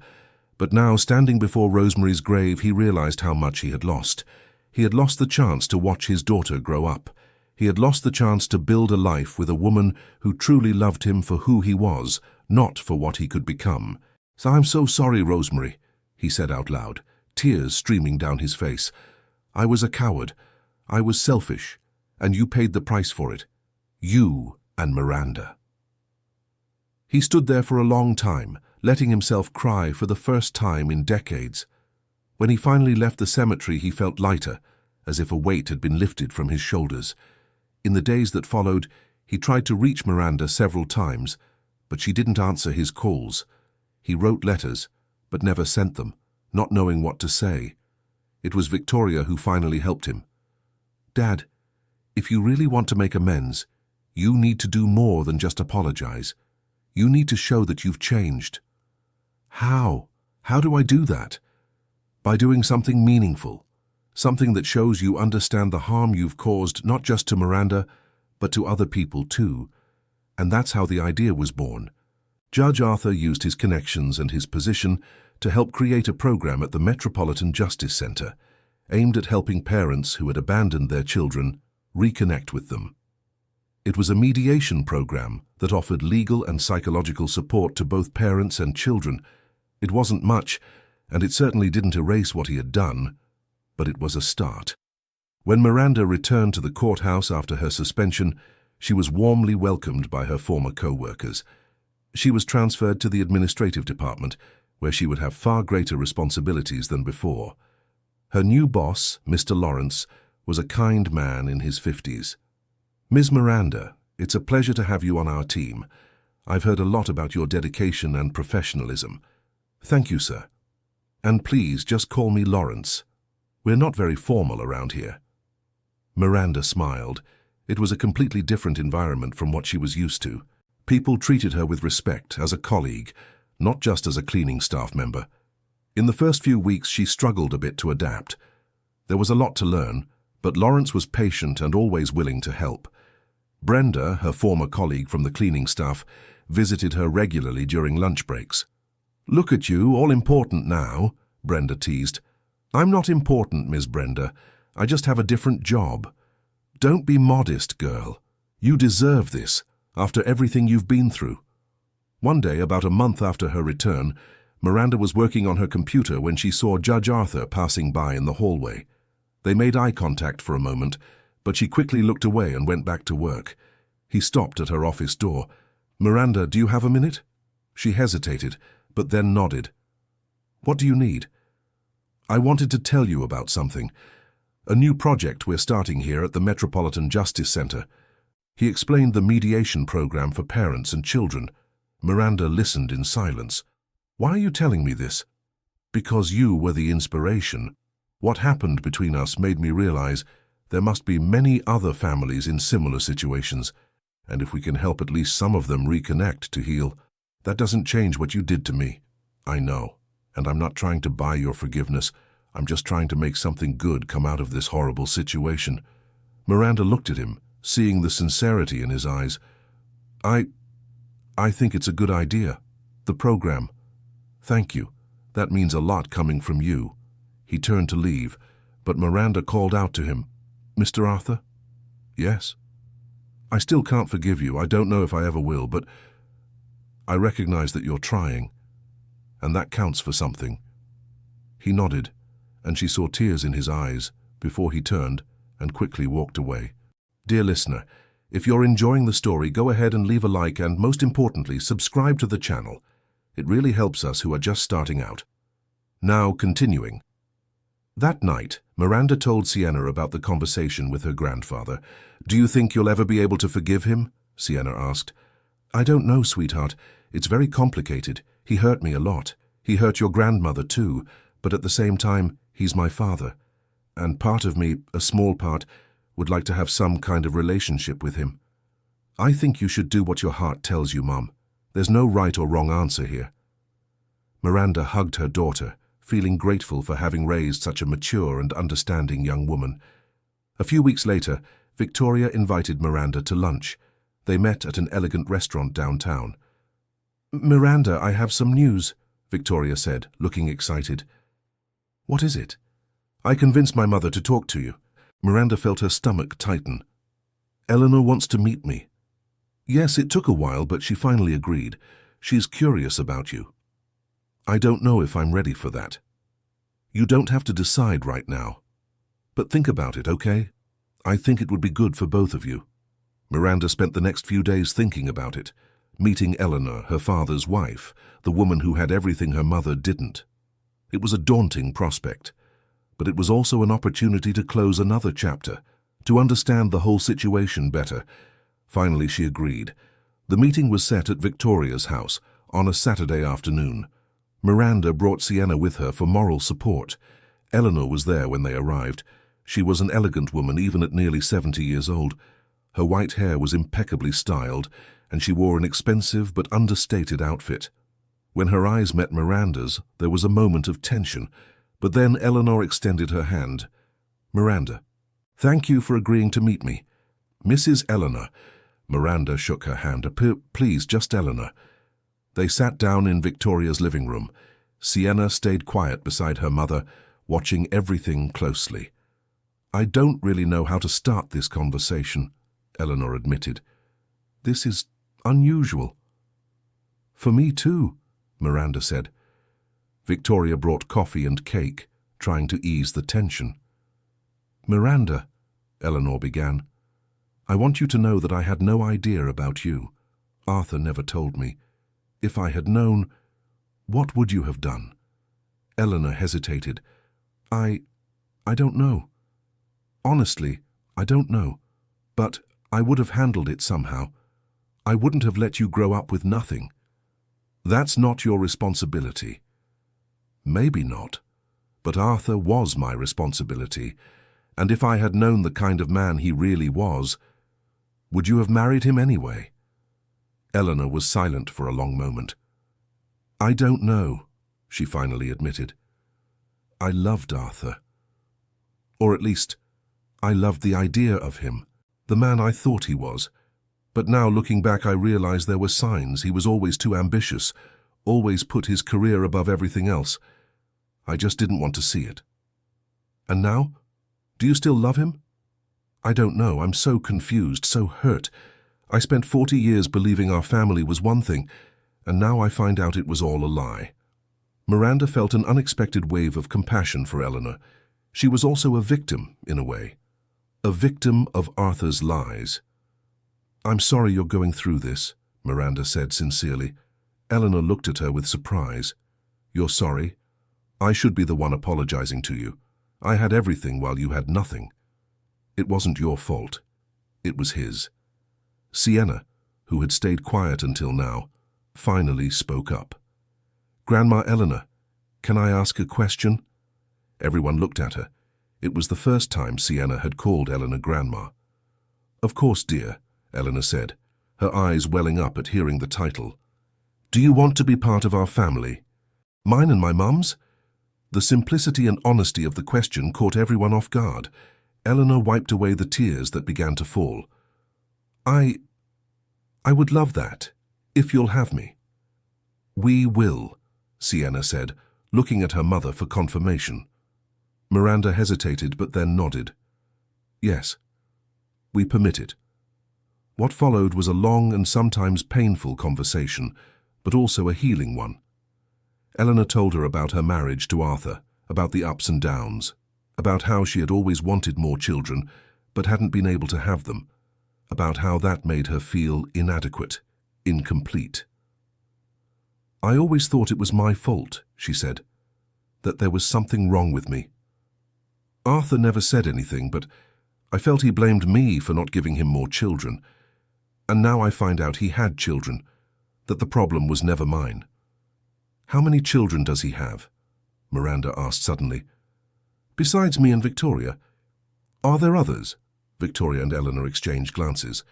but now, standing before Rosemary's grave, he realized how much he had lost. He had lost the chance to watch his daughter grow up. He had lost the chance to build a life with a woman who truly loved him for who he was, not for what he could become. "So I'm so sorry, Rosemary," he said out loud, tears streaming down his face. "I was a coward. I was selfish, and you paid the price for it. You and Miranda." He stood there for a long time, letting himself cry for the first time in decades. When he finally left the cemetery, he felt lighter, as if a weight had been lifted from his shoulders. In the days that followed, he tried to reach Miranda several times, but she didn't answer his calls. He wrote letters, but never sent them, not knowing what to say. It was Victoria who finally helped him. "Dad, if you really want to make amends, you need to do more than just apologize. You need to show that you've changed." "How? How do I do that?" "By doing something meaningful, something that shows you understand the harm you've caused not just to Miranda, but to other people too." And that's how the idea was born. Judge Arthur used his connections and his position to help create a program at the Metropolitan Justice Center, aimed at helping parents who had abandoned their children reconnect with them. It was a mediation program that offered legal and psychological support to both parents and children. It wasn't much, and it certainly didn't erase what he had done, but it was a start. When Miranda returned to the courthouse after her suspension, she was warmly welcomed by her former co-workers. She was transferred to the administrative department, where she would have far greater responsibilities than before. Her new boss, Mr. Lawrence, was a kind man in his 50s. "Ms. Miranda, it's a pleasure to have you on our team. I've heard a lot about your dedication and professionalism." "Thank you, sir. And please just call me Lawrence. We're not very formal around here." Miranda smiled. It was a completely different environment from what she was used to. People treated her with respect as a colleague, not just as a cleaning staff member. In the first few weeks, she struggled a bit to adapt. There was a lot to learn, but Lawrence was patient and always willing to help. Brenda, her former colleague from the cleaning staff, visited her regularly during lunch breaks. "Look at you, all important now," Brenda teased. "I'm not important, Miss Brenda. I just have a different job." "Don't be modest, girl. You deserve this, after everything you've been through." One day, about a month after her return, Miranda was working on her computer when she saw Judge Arthur passing by in the hallway. They made eye contact for a moment, but she quickly looked away and went back to work. He stopped at her office door. "Miranda, do you have a minute?" She hesitated, but then nodded. "What do you need?" "I wanted to tell you about something. A new project we're starting here at the Metropolitan Justice Center." He explained the mediation program for parents and children. Miranda listened in silence. "Why are you telling me this?" "Because you were the inspiration. What happened between us made me realize there must be many other families in similar situations, and if we can help at least some of them reconnect to heal, that doesn't change what you did to me. I know, and I'm not trying to buy your forgiveness. I'm just trying to make something good come out of this horrible situation." Miranda looked at him, seeing the sincerity in his eyes. I think it's a good idea. The program. Thank you. That means a lot coming from you." He turned to leave, but Miranda called out to him. "Mr. Arthur?" "Yes." "I still can't forgive you. I don't know if I ever will, but I recognize that you're trying, and that counts for something." He nodded, and she saw tears in his eyes before he turned and quickly walked away. Dear listener, if you're enjoying the story, go ahead and leave a like and, most importantly, subscribe to the channel. It really helps us who are just starting out. Now, continuing. That night, Miranda told Sienna about the conversation with her grandfather. "Do you think you'll ever be able to forgive him?" Sienna asked. "I don't know, sweetheart. It's very complicated. He hurt me a lot. He hurt your grandmother too, but at the same time, he's my father. And part of me, a small part, would like to have some kind of relationship with him. I think you should do what your heart tells you, Mom. There's no right or wrong answer here." Miranda hugged her daughter, feeling grateful for having raised such a mature and understanding young woman. A few weeks later, Victoria invited Miranda to lunch. They met at an elegant restaurant downtown. "Miranda, I have some news," Victoria said, looking excited. "What is it?" "I convinced my mother to talk to you." Miranda felt her stomach tighten. "Eleanor wants to meet me." "Yes, it took a while, but she finally agreed. She's curious about you." "I don't know if I'm ready for that." "You don't have to decide right now. But think about it, okay? I think it would be good for both of you." Miranda spent the next few days thinking about it, meeting Eleanor, her father's wife, the woman who had everything her mother didn't. It was a daunting prospect, but it was also an opportunity to close another chapter, to understand the whole situation better. Finally, she agreed. The meeting was set at Victoria's house on a Saturday afternoon. Miranda brought Sienna with her for moral support. Eleanor was there when they arrived. She was an elegant woman, even at nearly 70 years old. Her white hair was impeccably styled, and she wore an expensive but understated outfit. When her eyes met Miranda's, there was a moment of tension, but then Eleanor extended her hand. "Miranda, thank you for agreeing to meet me." "Mrs. Eleanor." Miranda shook her hand. "Please, just Eleanor." They sat down in Victoria's living room. Sienna stayed quiet beside her mother, watching everything closely. "I don't really know how to start this conversation," Eleanor admitted. "This is unusual." "For me too," Miranda said. Victoria brought coffee and cake, trying to ease the tension. "Miranda," Eleanor began, "I want you to know that I had no idea about you. Arthur never told me. If I had known, what would you have done?" Eleanor hesitated. I don't know. Honestly, I don't know. But I would have handled it somehow. I wouldn't have let you grow up with nothing." "That's not your responsibility." "Maybe not. But Arthur was my responsibility. And if I had known the kind of man he really was, would you have married him anyway?" Eleanor was silent for a long moment. "I don't know," she finally admitted. "I loved Arthur. Or at least, I loved the idea of him, the man I thought he was. But now, looking back, I realize there were signs he was always too ambitious, always put his career above everything else. I just didn't want to see it." "And now? Do you still love him?" "I don't know. I'm so confused, so hurt. I spent 40 years believing our family was one thing, and now I find out it was all a lie." Miranda felt an unexpected wave of compassion for Eleanor. She was also a victim, in a way. A victim of Arthur's lies. "I'm sorry you're going through this," Miranda said sincerely. Eleanor looked at her with surprise. "You're sorry? I should be the one apologizing to you. I had everything while you had nothing. It wasn't your fault. It was his." Sienna, who had stayed quiet until now, finally spoke up. "Grandma Eleanor, can I ask a question?" Everyone looked at her. It was the first time Sienna had called Eleanor Grandma. "Of course, dear," Eleanor said, her eyes welling up at hearing the title. "Do you want to be part of our family?" "Mine and my mum's?" The simplicity and honesty of the question caught everyone off guard. Eleanor wiped away the tears that began to fall. I would love that, if you'll have me." "We will," Sienna said, looking at her mother for confirmation. Miranda hesitated but then nodded. "Yes, we permit it." What followed was a long and sometimes painful conversation, but also a healing one. Eleanor told her about her marriage to Arthur, about the ups and downs, about how she had always wanted more children, but hadn't been able to have them, about how that made her feel inadequate, incomplete. "I always thought it was my fault," she said, "that there was something wrong with me. Arthur never said anything, but I felt he blamed me for not giving him more children. And now I find out he had children, that the problem was never mine." "How many children does he have?" Miranda asked suddenly. "Besides me and Victoria? Are there others?" Victoria and Eleanor exchanged glances.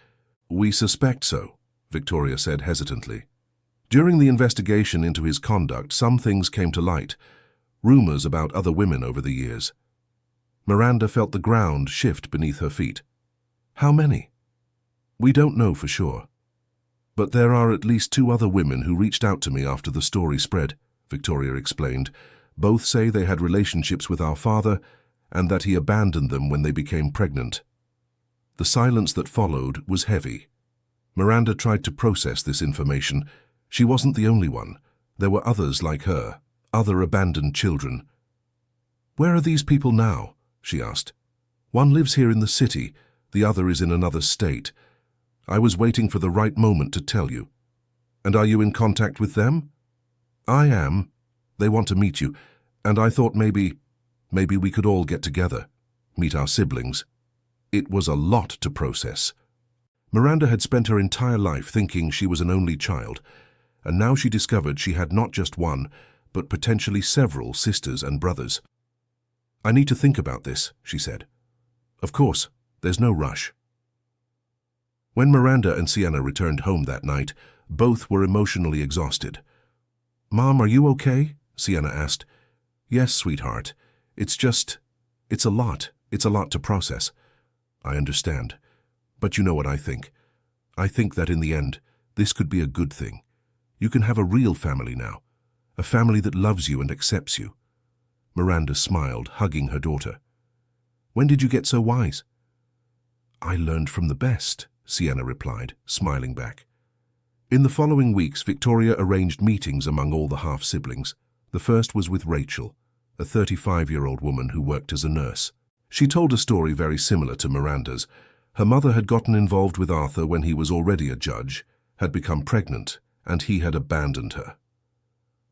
"We suspect so," Victoria said hesitantly. "During the investigation into his conduct, some things came to light, rumors about other women over the years." Miranda felt the ground shift beneath her feet. "How many?" "We don't know for sure. But there are at least 2 other women who reached out to me after the story spread," Victoria explained. "Both say they had relationships with our father and that he abandoned them when they became pregnant." The silence that followed was heavy. Miranda tried to process this information. She wasn't the only one. There were others like her, other abandoned children. "Where are these people now?" she asked. "One lives here in the city, the other is in another state. I was waiting for the right moment to tell you." "And are you in contact with them?" "I am. They want to meet you, and I thought maybe we could all get together, meet our siblings." It was a lot to process. Miranda had spent her entire life thinking she was an only child, and now she discovered she had not just one, but potentially several sisters and brothers. "I need to think about this," she said. "Of course, there's no rush." When Miranda and Sienna returned home that night, both were emotionally exhausted. "Mom, are you okay?" Sienna asked. "Yes, sweetheart. It's a lot. It's a lot to process." "I understand. But you know what I think. I think that in the end, this could be a good thing. You can have a real family now, a family that loves you and accepts you." Miranda smiled, hugging her daughter. "When did you get so wise?" "I learned from the best," Sienna replied, smiling back. In the following weeks, Victoria arranged meetings among all the half-siblings. The first was with Rachel, a 35-year-old woman who worked as a nurse. She told a story very similar to Miranda's. Her mother had gotten involved with Arthur when he was already a judge, had become pregnant, and he had abandoned her.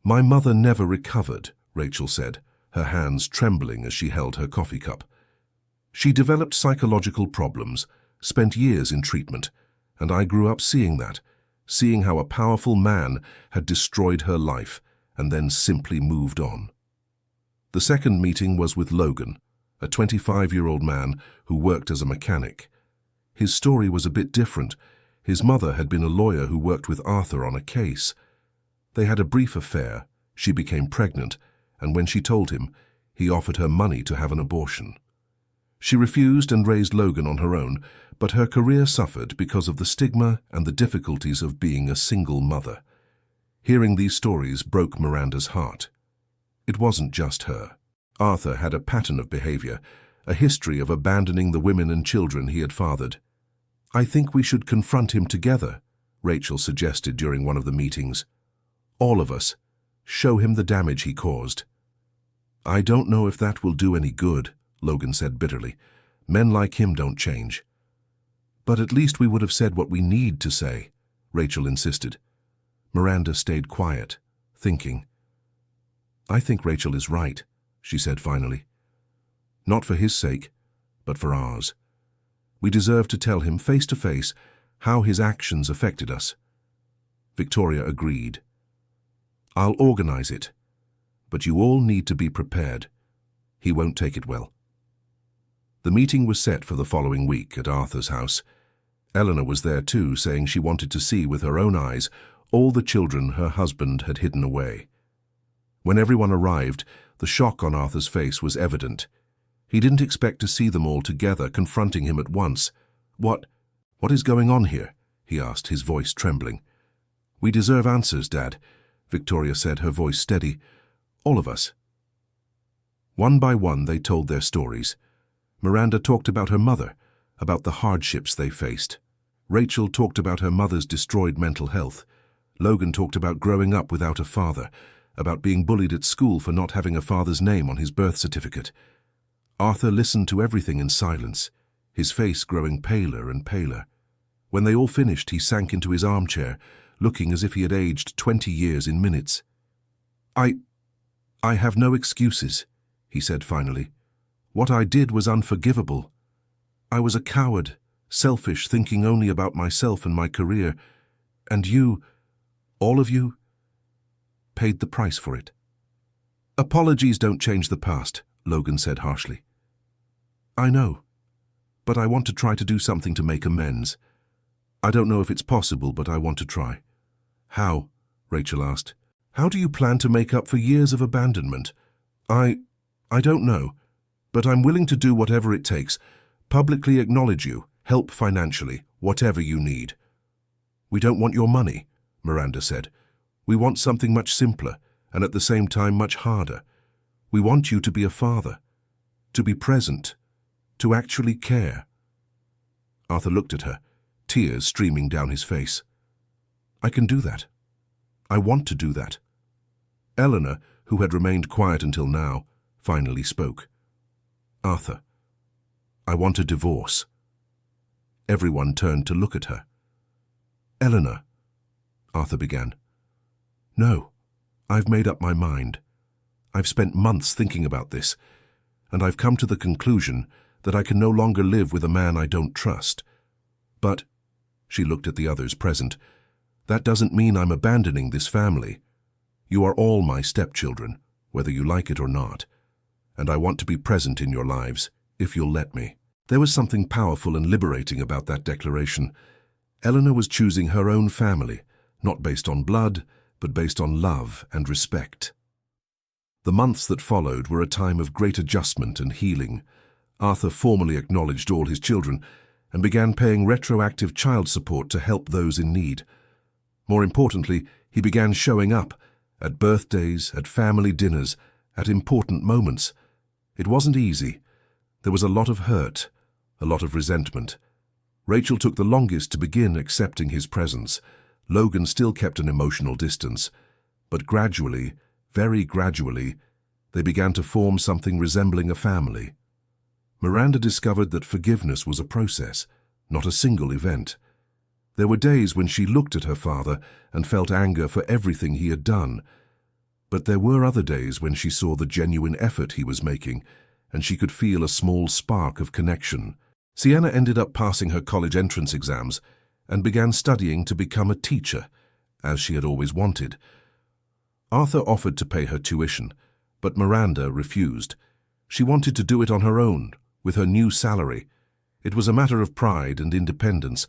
"My mother never recovered," Rachel said, her hands trembling as she held her coffee cup. "She developed psychological problems, spent years in treatment, and I grew up seeing that, seeing how a powerful man had destroyed her life and then simply moved on." The second meeting was with Logan, a 25-year-old man who worked as a mechanic. His story was a bit different. His mother had been a lawyer who worked with Arthur on a case. They had a brief affair, she became pregnant, and when she told him, he offered her money to have an abortion. She refused and raised Logan on her own, but her career suffered because of the stigma and the difficulties of being a single mother. Hearing these stories broke Miranda's heart. It wasn't just her. Arthur had a pattern of behavior, a history of abandoning the women and children he had fathered. "I think we should confront him together," Rachel suggested during one of the meetings. "All of us. Show him the damage he caused." "I don't know if that will do any good," Logan said bitterly. "Men like him don't change." "But at least we would have said what we need to say," Rachel insisted. Miranda stayed quiet, thinking. "I think Rachel is right," she said finally. "Not for his sake, but for ours. We deserve to tell him face to face how his actions affected us." Victoria agreed. "I'll organize it, but you all need to be prepared. He won't take it well." The meeting was set for the following week at Arthur's house. Eleanor was there too, saying she wanted to see with her own eyes all the children her husband had hidden away. When everyone arrived, the shock on Arthur's face was evident. He didn't expect to see them all together, confronting him at once. What is going on here?" he asked, his voice trembling. "We deserve answers, Dad," Victoria said, her voice steady. "All of us." One by one, they told their stories. Miranda talked about her mother, about the hardships they faced. Rachel talked about her mother's destroyed mental health. Logan talked about growing up without a father, about being bullied at school for not having a father's name on his birth certificate. Arthur listened to everything in silence, his face growing paler and paler. When they all finished, he sank into his armchair, looking as if he had aged 20 years in minutes. I have no excuses, he said finally. What I did was unforgivable. I was a coward, selfish, thinking only about myself and my career. And you, all of you, paid the price for it. Apologies don't change the past, Logan said harshly. I know, but I want to try to do something to make amends. I don't know if it's possible, but I want to try. How? Rachel asked. How do you plan to make up for years of abandonment? I don't know, but I'm willing to do whatever it takes. Publicly acknowledge you, help financially, whatever you need. We don't want your money, Miranda said. We want something much simpler, and at the same time much harder. We want you to be a father, to be present, to actually care. Arthur looked at her, tears streaming down his face. I can do that. I want to do that. Eleanor, who had remained quiet until now, finally spoke. Arthur, I want a divorce. Everyone turned to look at her. Eleanor, Arthur began. No, I've made up my mind. I've spent months thinking about this, and I've come to the conclusion that I can no longer live with a man I don't trust. But, she looked at the others present, that doesn't mean I'm abandoning this family. You are all my stepchildren, whether you like it or not, and I want to be present in your lives, if you'll let me. There was something powerful and liberating about that declaration. Eleanor was choosing her own family, not based on blood, but based on love and respect. The months that followed were a time of great adjustment and healing. Arthur formally acknowledged all his children and began paying retroactive child support to help those in need. More importantly, he began showing up at birthdays, at family dinners, at important moments. It wasn't easy. There was a lot of hurt, a lot of resentment. Rachel took the longest to begin accepting his presence. Logan still kept an emotional distance, but gradually, very gradually, they began to form something resembling a family. Miranda discovered that forgiveness was a process, not a single event. There were days when she looked at her father and felt anger for everything he had done, but there were other days when she saw the genuine effort he was making, and she could feel a small spark of connection. Sienna ended up passing her college entrance exams and began studying to become a teacher, as she had always wanted. Arthur offered to pay her tuition, but Miranda refused. She wanted to do it on her own, with her new salary. It was a matter of pride and independence.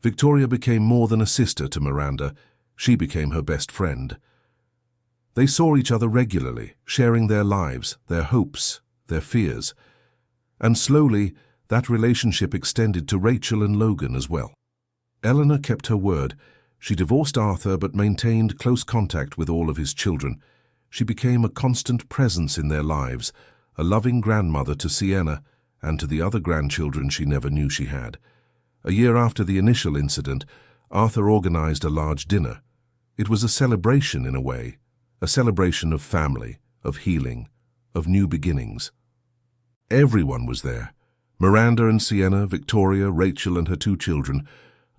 Victoria became more than a sister to Miranda. She became her best friend. They saw each other regularly, sharing their lives, their hopes, their fears. And slowly, that relationship extended to Rachel and Logan as well. Eleanor kept her word. She divorced Arthur but maintained close contact with all of his children. She became a constant presence in their lives, a loving grandmother to Sienna and to the other grandchildren she never knew she had. A year after the initial incident, Arthur organized a large dinner. It was a celebration in a way, a celebration of family, of healing, of new beginnings. Everyone was there. Miranda and Sienna, Victoria, Rachel and her 2 children,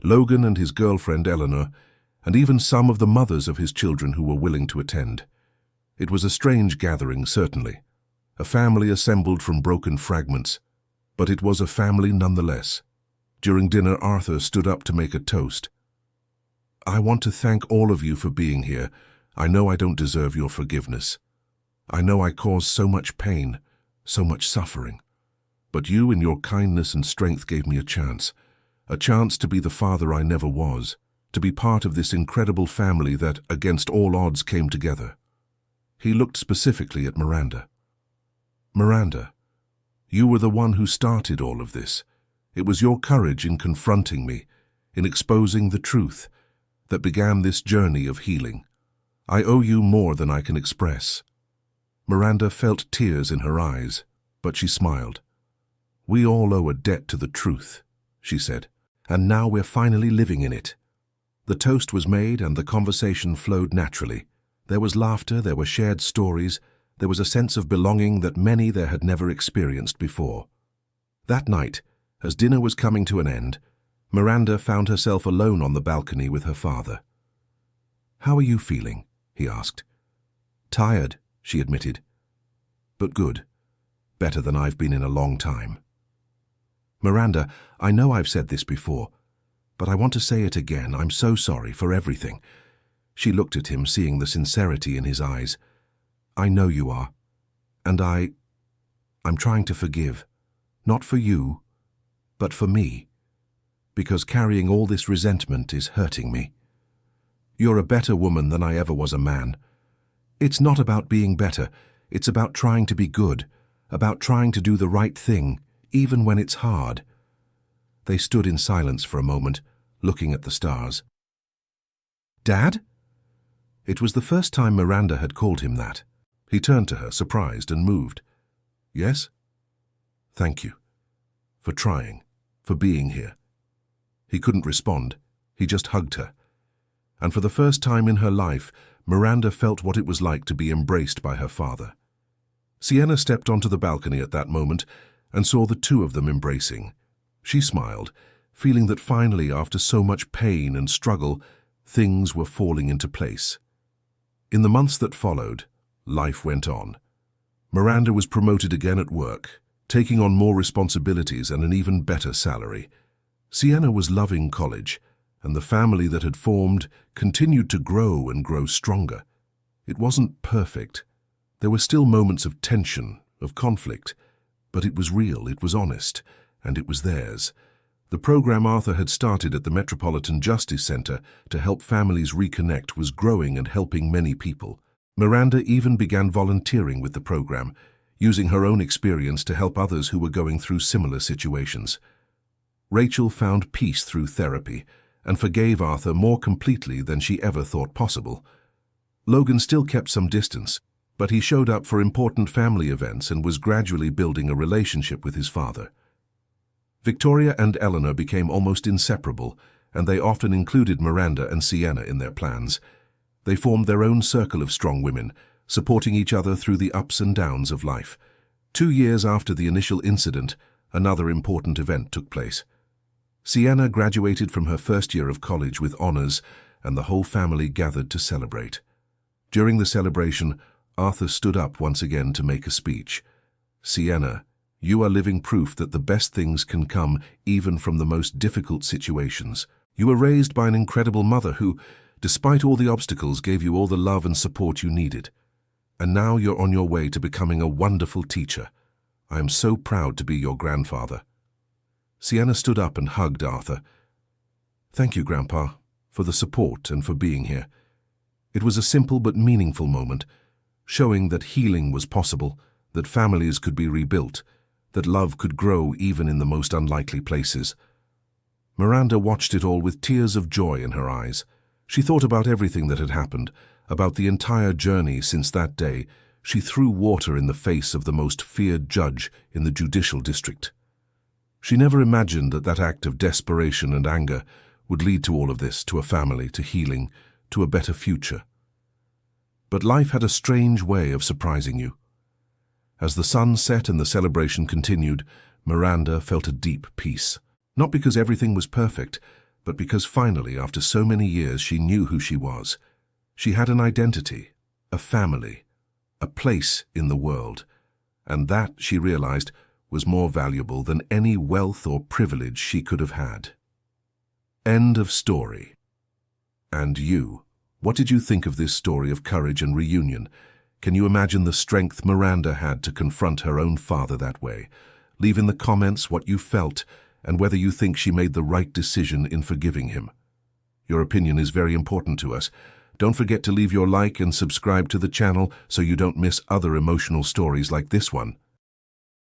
Logan and his girlfriend Eleanor, and even some of the mothers of his children who were willing to attend. It was a strange gathering, certainly. A family assembled from broken fragments, but it was a family nonetheless. During dinner, Arthur stood up to make a toast. I want to thank all of you for being here. I know I don't deserve your forgiveness. I know I caused so much pain, so much suffering. But you, in your kindness and strength, gave me a chance to be the father I never was, to be part of this incredible family that, against all odds, came together. He looked specifically at Miranda. Miranda, you were the one who started all of this. It was your courage in confronting me, in exposing the truth, that began this journey of healing. I owe you more than I can express. Miranda felt tears in her eyes, but she smiled. We all owe a debt to the truth, she said, and now we're finally living in it. The toast was made and the conversation flowed naturally. There was laughter, there were shared stories, there was a sense of belonging that many there had never experienced before. That night, as dinner was coming to an end, Miranda found herself alone on the balcony with her father. "How are you feeling?" he asked. "Tired," she admitted. "But good. Better than I've been in a long time." "Miranda, I know I've said this before, but I want to say it again. I'm so sorry for everything." She looked at him, seeing the sincerity in his eyes. "I know you are. And I'm trying to forgive. Not for you, but for me. Because carrying all this resentment is hurting me. You're a better woman than I ever was a man. It's not about being better. It's about trying to be good, about trying to do the right thing, even when it's hard." They stood in silence for a moment, looking at the stars. "Dad?" It was the first time Miranda had called him that. He turned to her, surprised and moved. "Yes?" "Thank you. For trying. For being here." He couldn't respond. He just hugged her. And for the first time in her life, Miranda felt what it was like to be embraced by her father. Sienna stepped onto the balcony at that moment and saw the two of them embracing. She smiled, feeling that finally, after so much pain and struggle, things were falling into place. In the months that followed, life went on. Miranda was promoted again at work, taking on more responsibilities and an even better salary. Sienna was loving college, and the family that had formed continued to grow and grow stronger. It wasn't perfect. There were still moments of tension, of conflict, but it was real, it was honest, and it was theirs. The program Arthur had started at the Metropolitan Justice Center to help families reconnect was growing and helping many people. Miranda even began volunteering with the program, using her own experience to help others who were going through similar situations. Rachel found peace through therapy and forgave Arthur more completely than she ever thought possible. Logan still kept some distance, but he showed up for important family events and was gradually building a relationship with his father. Victoria and Eleanor became almost inseparable, and they often included Miranda and Sienna in their plans. They formed their own circle of strong women, supporting each other through the ups and downs of life. 2 years after the initial incident, another important event took place. Sienna graduated from her first year of college with honors, and the whole family gathered to celebrate. During the celebration, Arthur stood up once again to make a speech. "Sienna, you are living proof that the best things can come even from the most difficult situations. You were raised by an incredible mother who, despite all the obstacles, gave you all the love and support you needed. And now you're on your way to becoming a wonderful teacher. I am so proud to be your grandfather." Sienna stood up and hugged Arthur. "Thank you, Grandpa, for the support and for being here." It was a simple but meaningful moment, showing that healing was possible, that families could be rebuilt, that love could grow even in the most unlikely places. Miranda watched it all with tears of joy in her eyes. She thought about everything that had happened, about the entire journey since that day. She threw water in the face of the most feared judge in the judicial district. She never imagined that that act of desperation and anger would lead to all of this, to a family, to healing, to a better future. But life had a strange way of surprising you. As the sun set and the celebration continued, Miranda felt a deep peace. Not because everything was perfect, but because finally, after so many years, she knew who she was. She had an identity, a family, a place in the world, and that, she realized, was more valuable than any wealth or privilege she could have had. End of story. And you, what did you think of this story of courage and reunion? Can you imagine the strength Miranda had to confront her own father that way? Leave in the comments what you felt and whether you think she made the right decision in forgiving him. Your opinion is very important to us. Don't forget to leave your like and subscribe to the channel so you don't miss other emotional stories like this one.